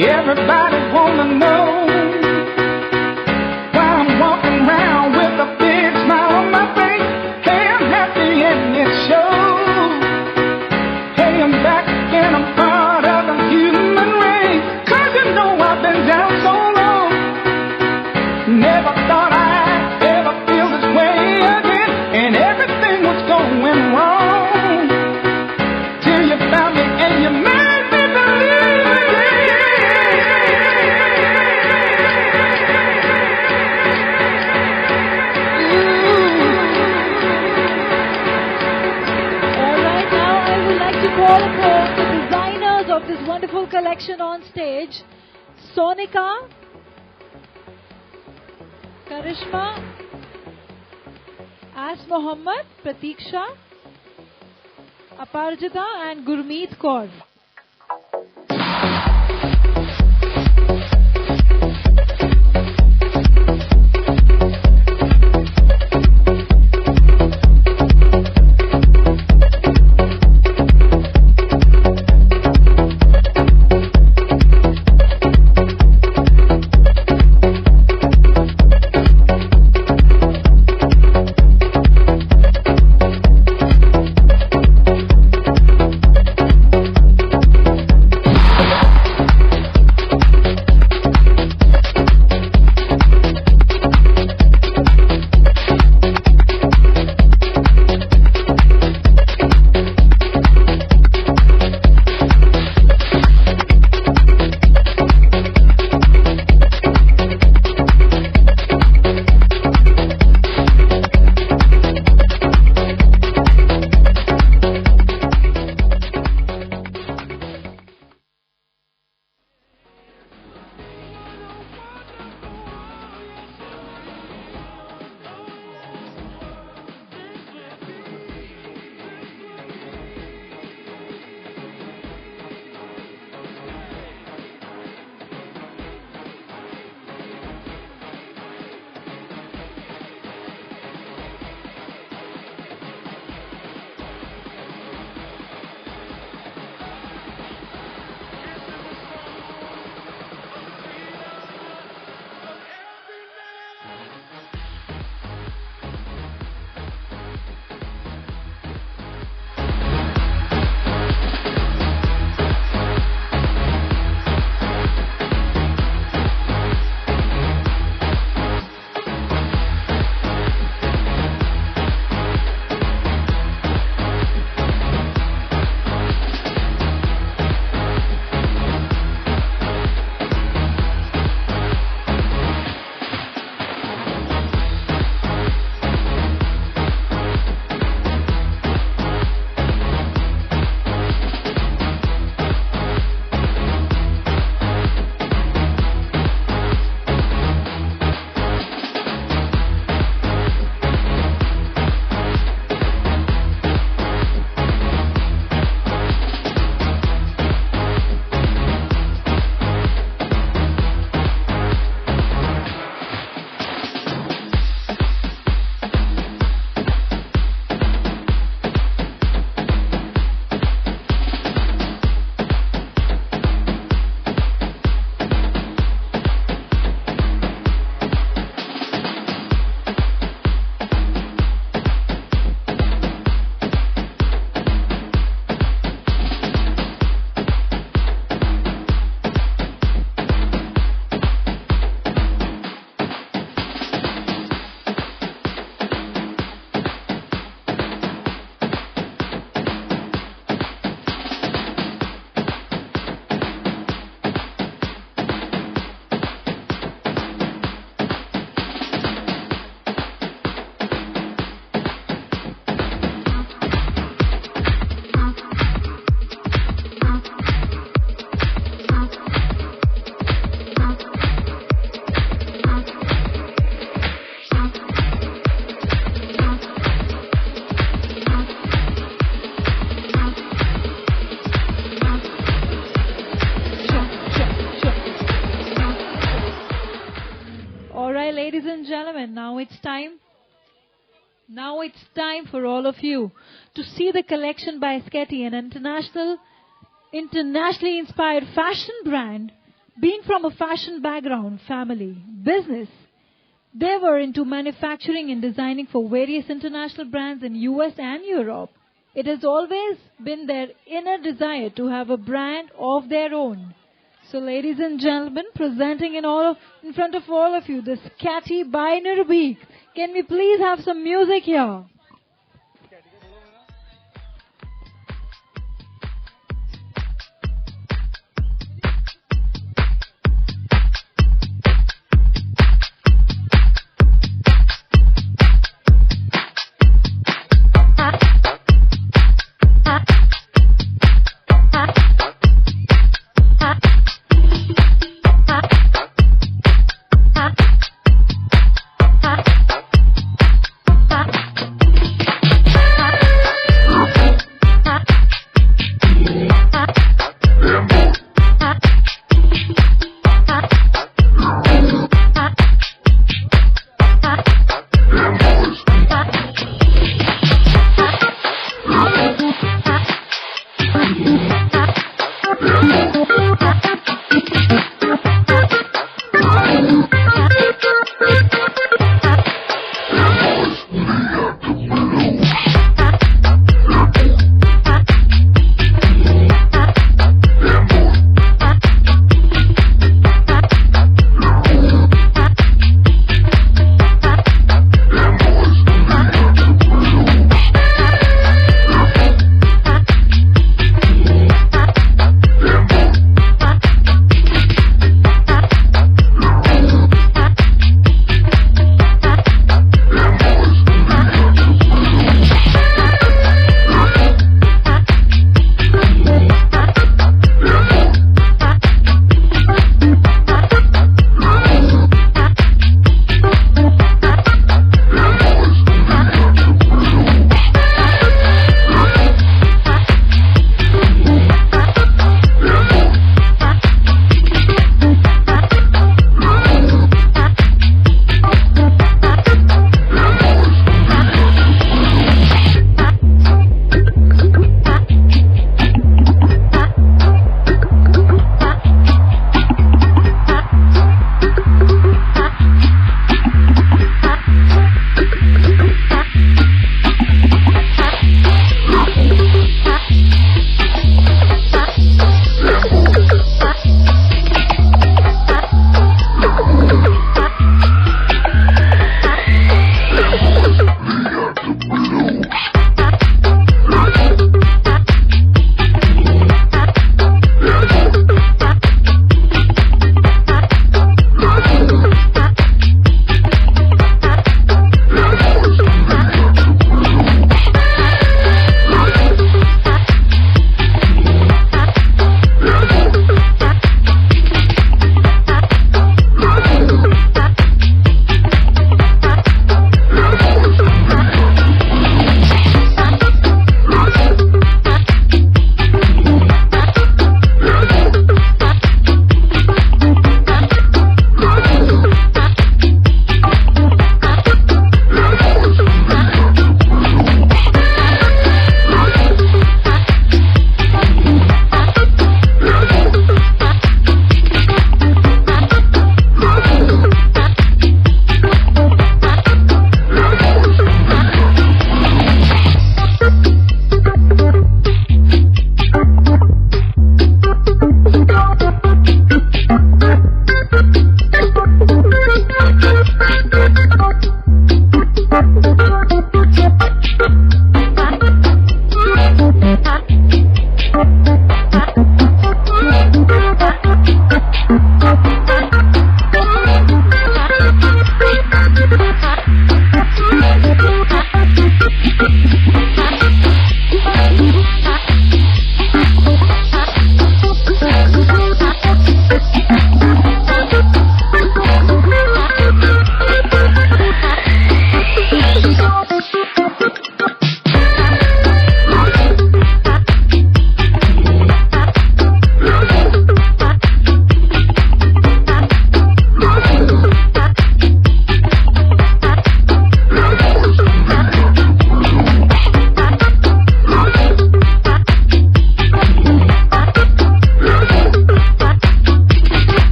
Everybody wanna know why I'm walking around with a big smile on my face. Hey, I'm happy and it shows. Hey, I'm back and I'm part of the human race. 'Cause you know I've been down so long. Never thought I'd ever feel this way again. And everything was going wrong till you found me and you made me believe. All right, now I would like to call upon the designers of this wonderful collection on stage. Sonika, Karishma, As Mohammed, Pratiksha, Aparjita and Gurmeet Kaur. ladies and gentlemen, now it's time for all of you to see the collection by Sketty, an internationally inspired fashion brand Being from a fashion background, family, business, they were into manufacturing and designing for various international brands in US and Europe. It has always been their inner desire to have a brand of their own. So ladies and gentlemen, presenting in front of all of you this Catty by Nirbeek. Can we please have some music here?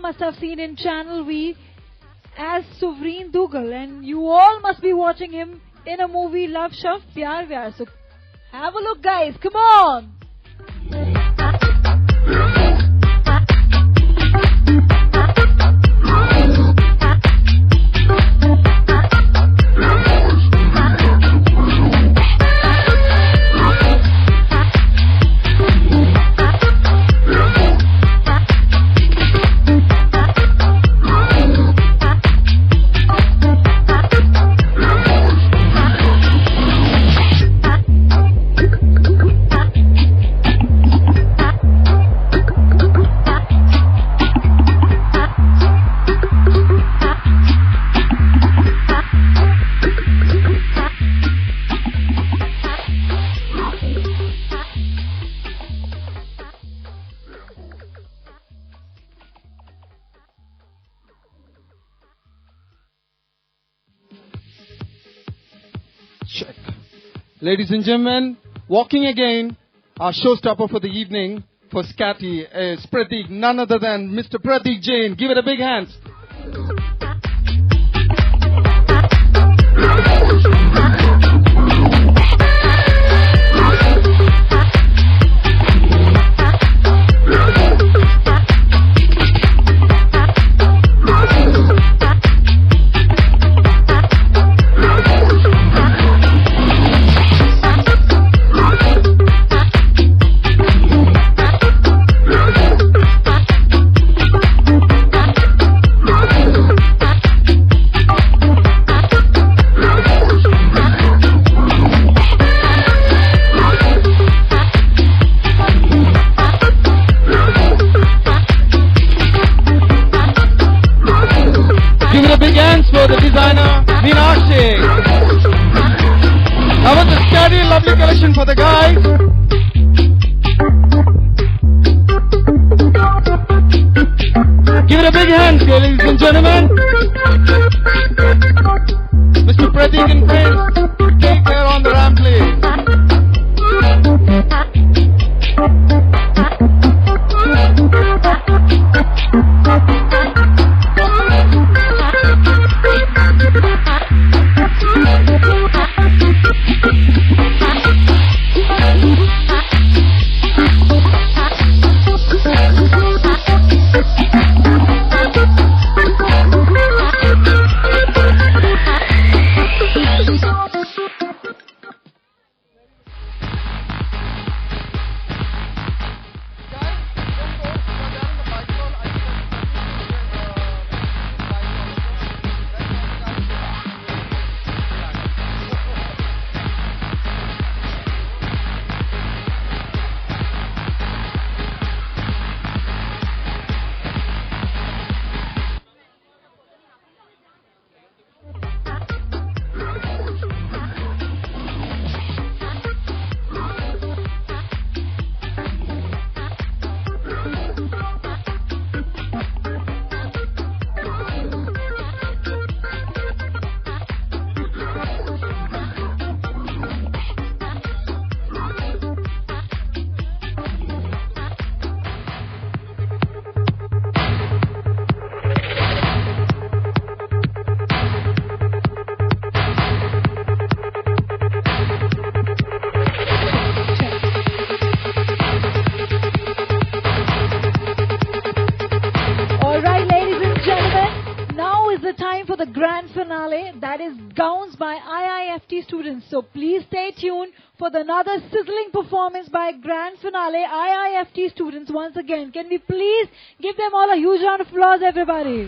must have seen in Channel V as Suvreen Dougal, and you all must be watching him in a movie Love Shav Pyar Vyar. So have a look, guys. Come on. Check. Ladies and gentlemen, walking again, our showstopper for the evening for Scatty is Pratik, none other than Mr. Pratik Jain. Give it a big hand. Give it a big hands for the designer, Meenakshi. How about the Scatty, lovely collection for the guys? Give it a big hand, ladies and gentlemen. Mr. Pratik and friends, take care on the ramp, please. Grand finale, that is gowns by IIFT students. So please stay tuned for another sizzling performance by Grand Finale IIFT students once again. Can we please give them all a huge round of applause, everybody?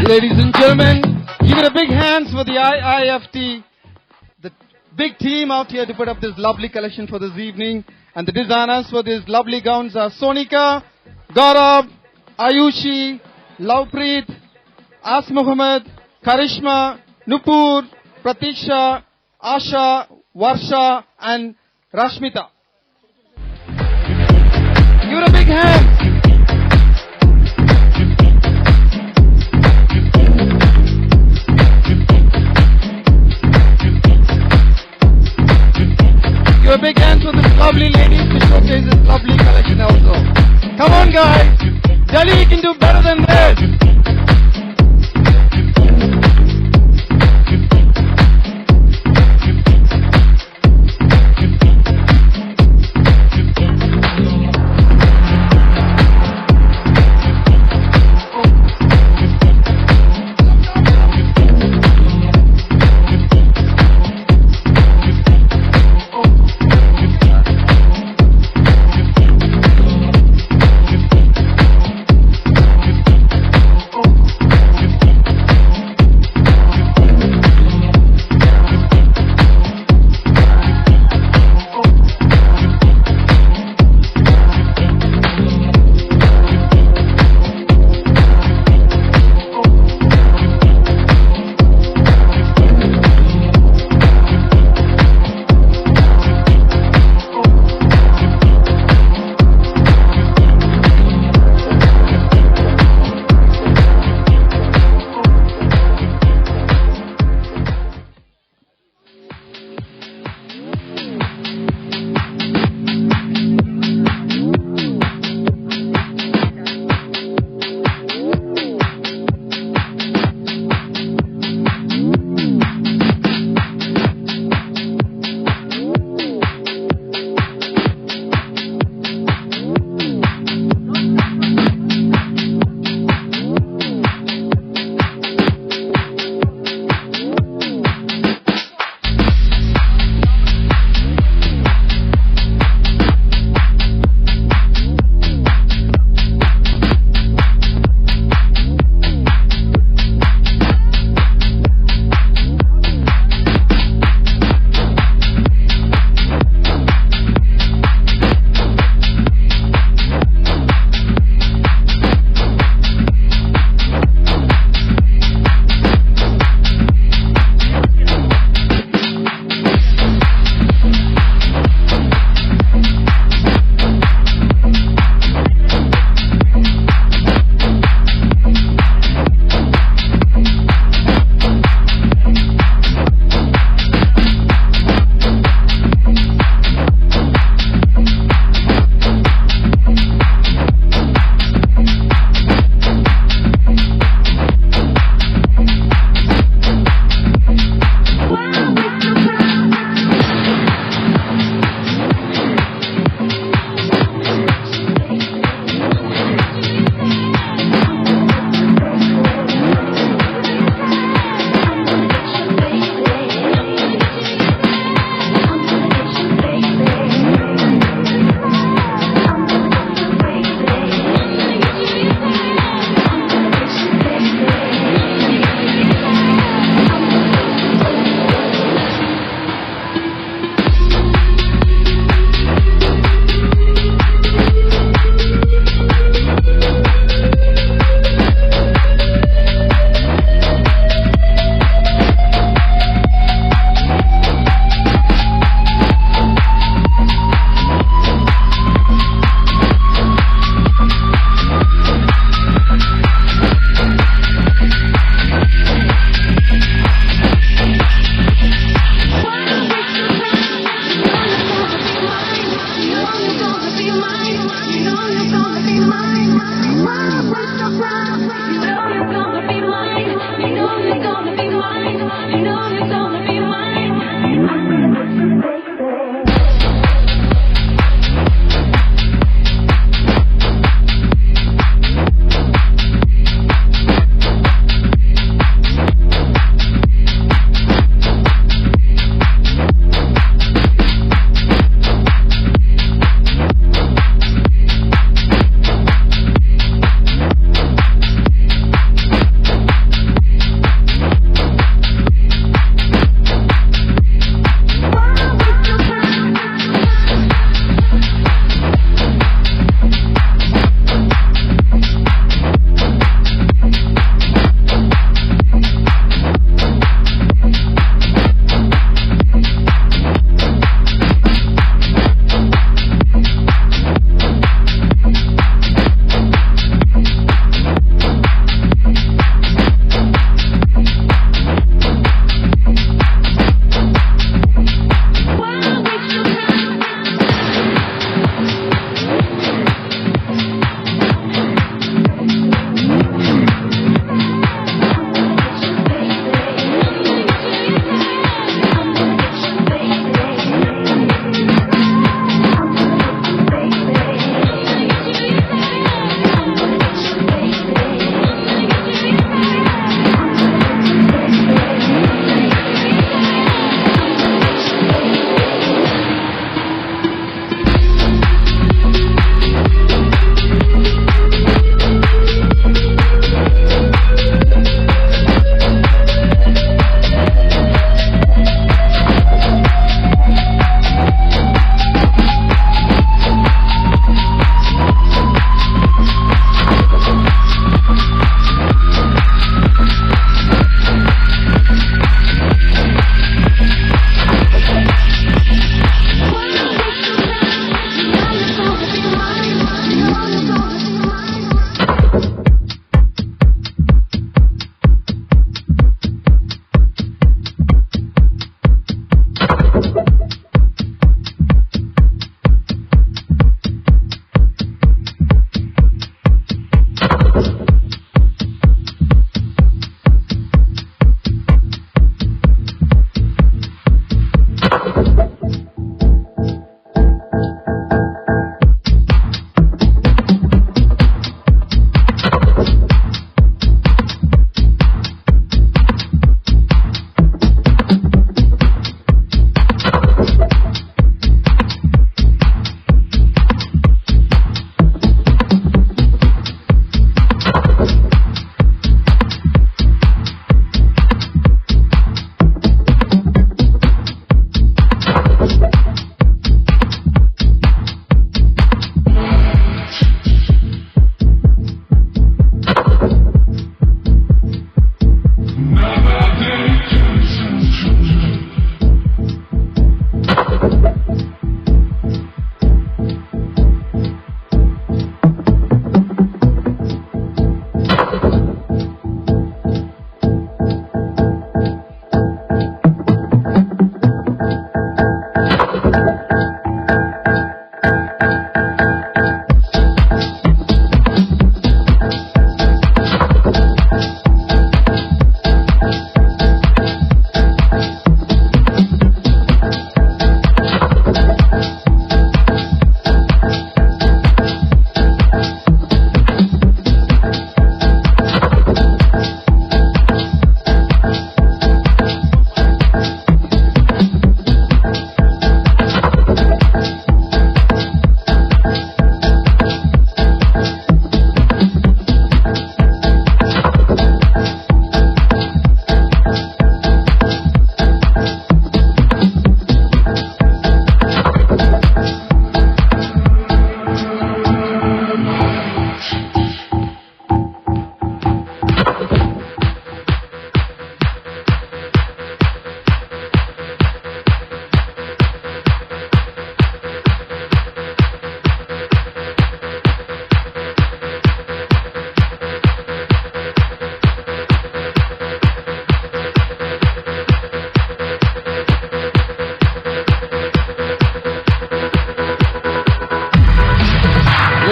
Ladies and gentlemen, give it a big hands for the IIFT, the big team out here to put up this lovely collection for this evening. And the designers for these lovely gowns are Sonika, Gaurav, Ayushi, Lavpreet, As Muhammad, Karishma, Nupur, Pratiksha, Asha, Varsha and Rashmita. Give it a big hand. Give a big hand for this lovely ladies to showcase this lovely collection also. Come on guys, Delhi can do better than this.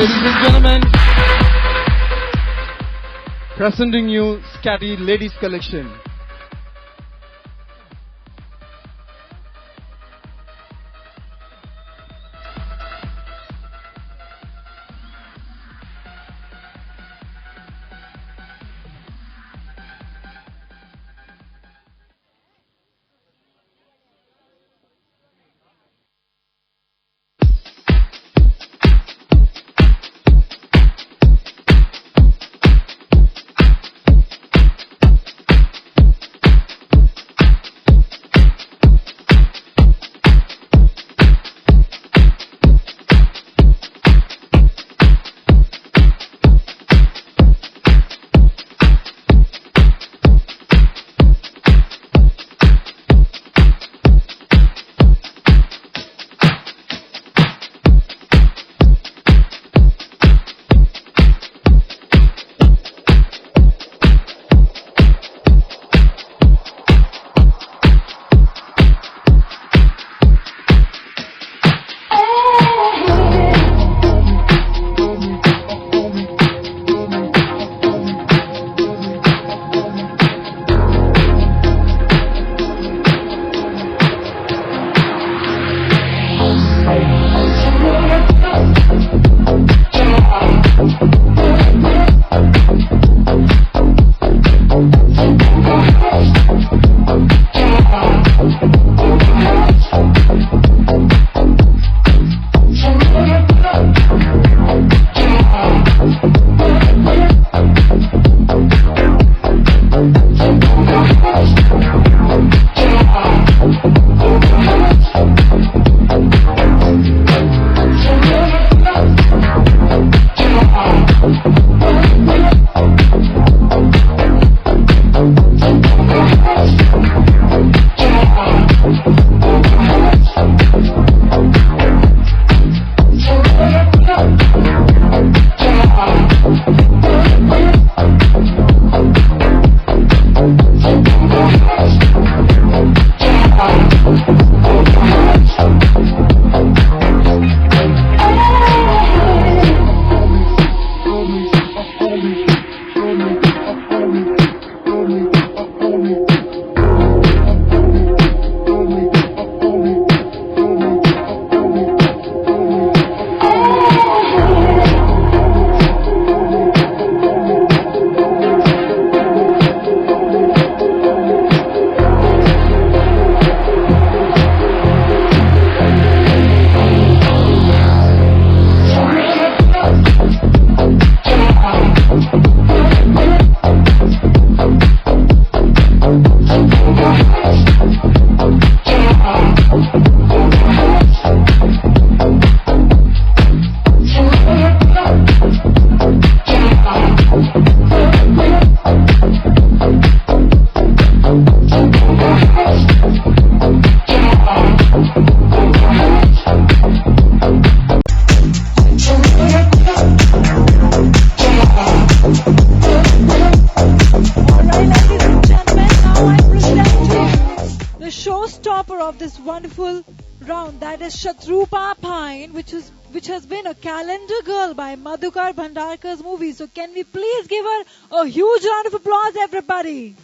Ladies and gentlemen, presenting you Scatty Ladies Collection. Which has been a calendar girl by Madhukar Bhandarkar's movie. So can we please give her a huge round of applause, everybody?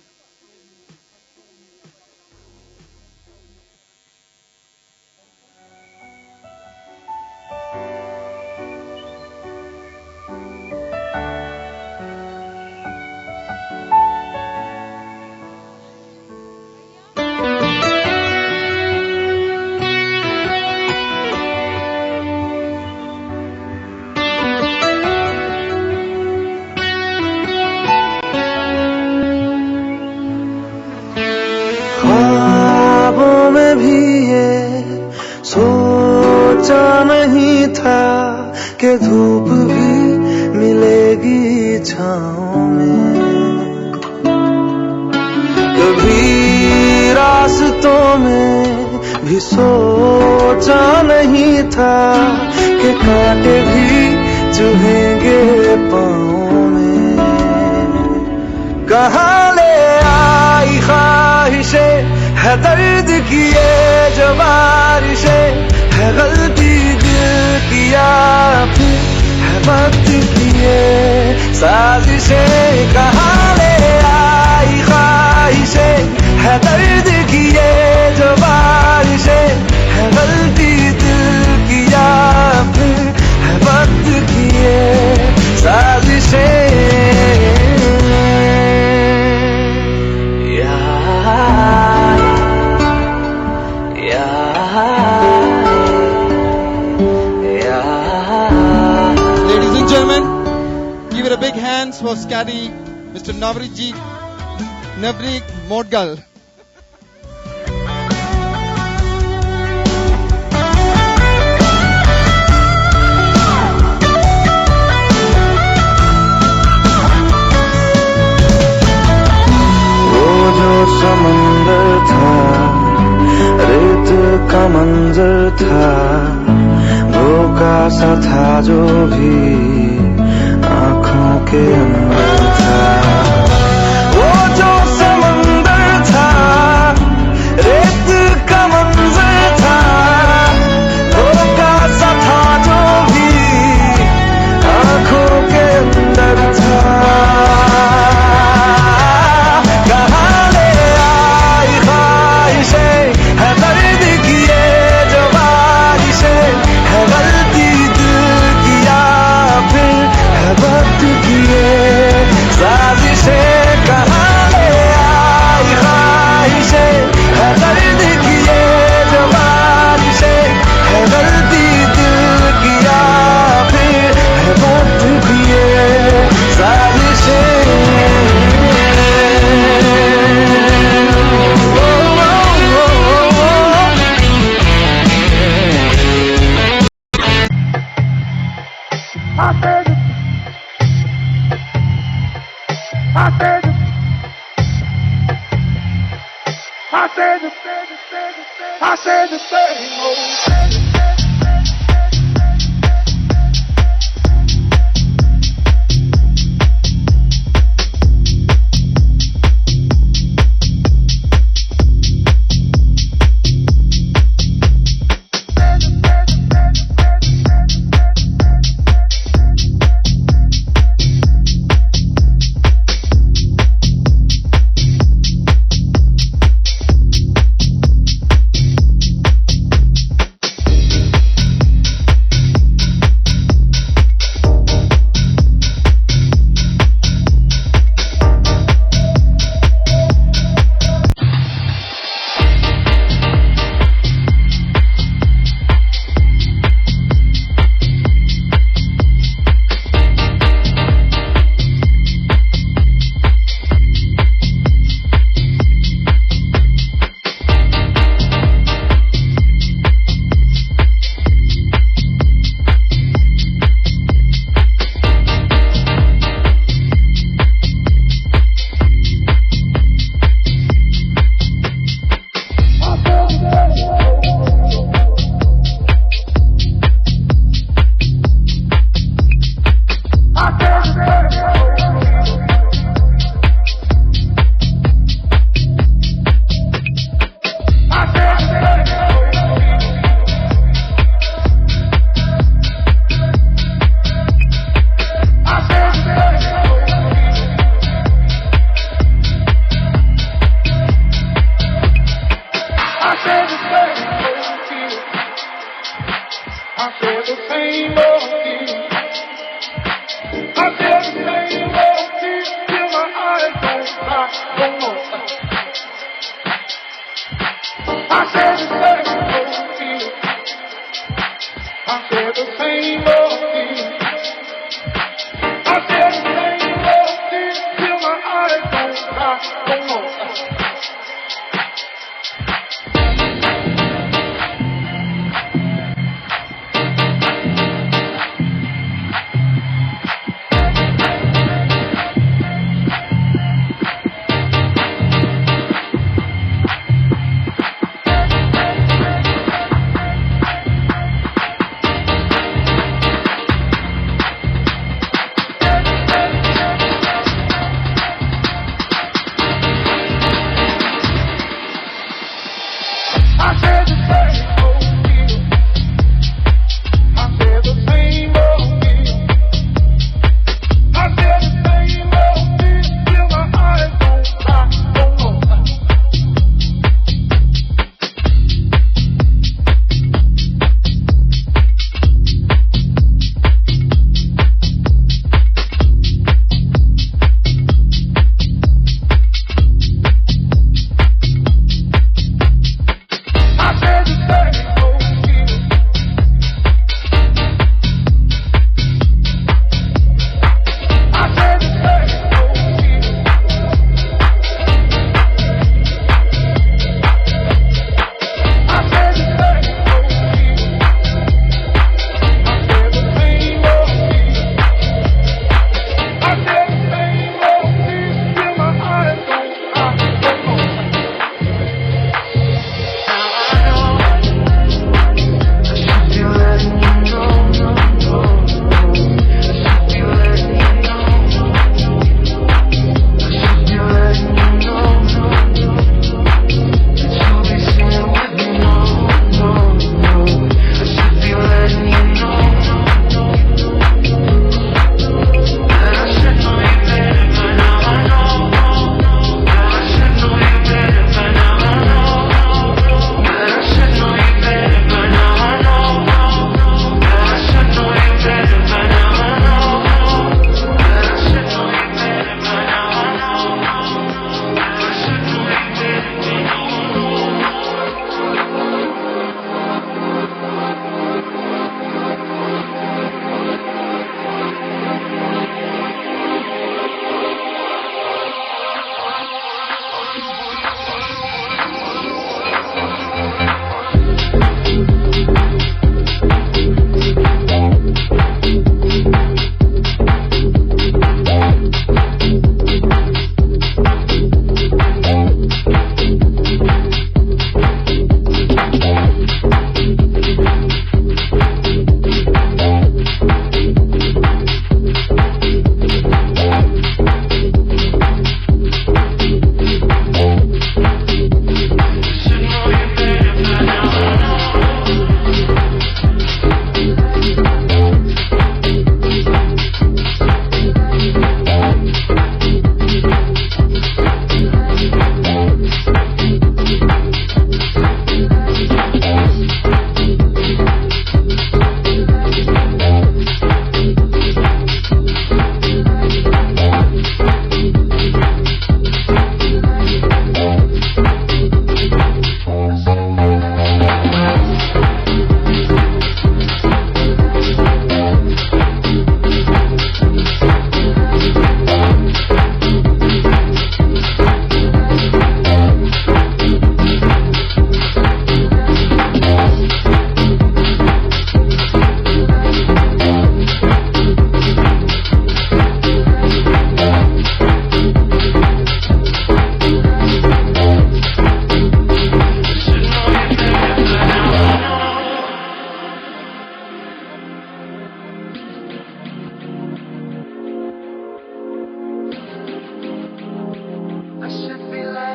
कि धूप भी मिलेगी छाँव में, कभी रास्तों में भी सोचा नहीं था कि कांटे भी चुभेंगे पाँव में। कहाँ ले आई ख्वाहिशें, है दर्द की ये जो बारिशें, है गलती दिल किया फिर है है वक्त की ये साजिशें कहाँ ले आई ख्वाहिशें है दर्द की ये जो बारिशें है गलती दिल की या फिर है वक्त की ये साजिशें Ladies and gentlemen, give it a big hands for Scotty, Mr. Navrik Modgal. वो जो समंदर था रेत का मंजर था धोखा सा था जो भी आँखों के अंदर था वो जो समंदर था रेत का मंजर था धोखा सा था जो भी आँखों के अंदर था कहाँ ले आई ख्वाहिशें है दर्द की ये जो बारिशें है गलती दिल की या फिर है वक्त की ये साजिशें कहाँ ले आई ख्वाहिशें है दर्द की ये जो बारिशें है गलती दिल की या फिर है वक्त की ये साजिशें I said the same old.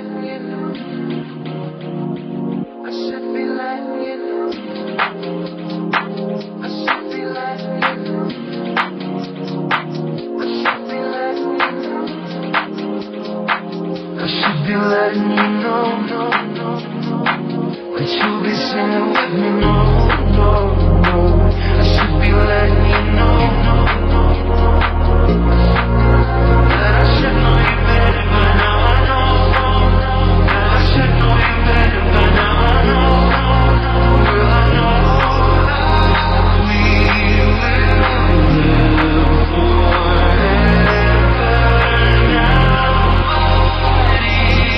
letting you know. I should be letting you know. I should be letting you know. I should be letting you know. I should be letting you know, no, no, no. That you'll be singing with me, no, no, no. I should be letting you know, no, no, no. That I should know you better, but now I know. That I should know you better, but now I know. Well, I know that we will live forever now. But even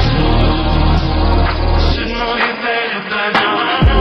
so, I should know you better, but now I know.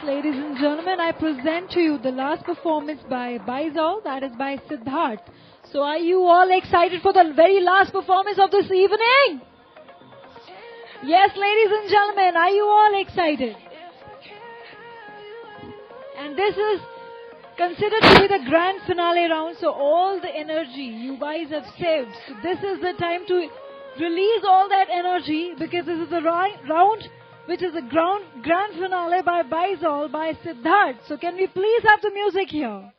Ladies and gentlemen, I present to you the last performance by Baizal, that is by Siddharth. So are you all excited for the very last performance of this evening? Yes, ladies and gentlemen, are you all excited? And this is considered to be the grand finale round, so all the energy you guys have saved. So this is the time to release all that energy, because this is the round which is the grand finale by Baizal by Siddharth. So can we please have the music here?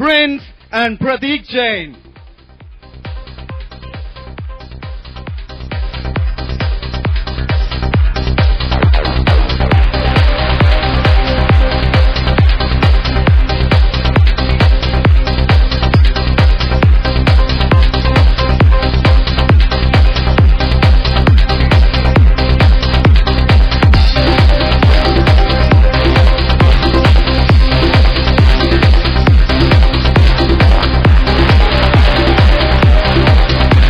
Prince and Pradeep Jain.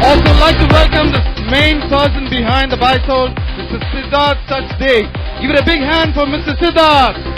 Also like to welcome the main person behind the Bisol, Mr. Siddharth Sachdev. Give it a big hand for Mr. Siddharth.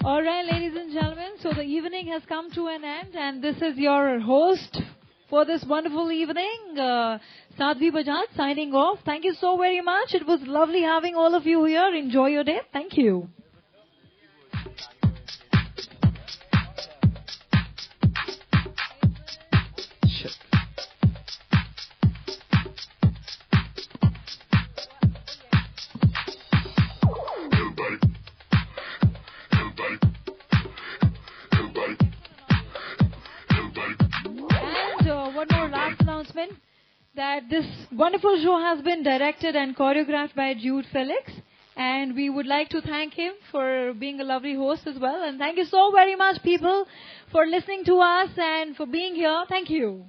Alright, ladies and gentlemen, so the evening has come to an end, and this is your host for this wonderful evening, Sadhvi Bajaj, signing off. Thank you so very much. It was lovely having all of you here. Enjoy your day. Thank you. One more last announcement, that this wonderful show has been directed and choreographed by Jude Felix, and we would like to thank him for being a lovely host as well. And thank you so very much, people, for listening to us and for being here. Thank you.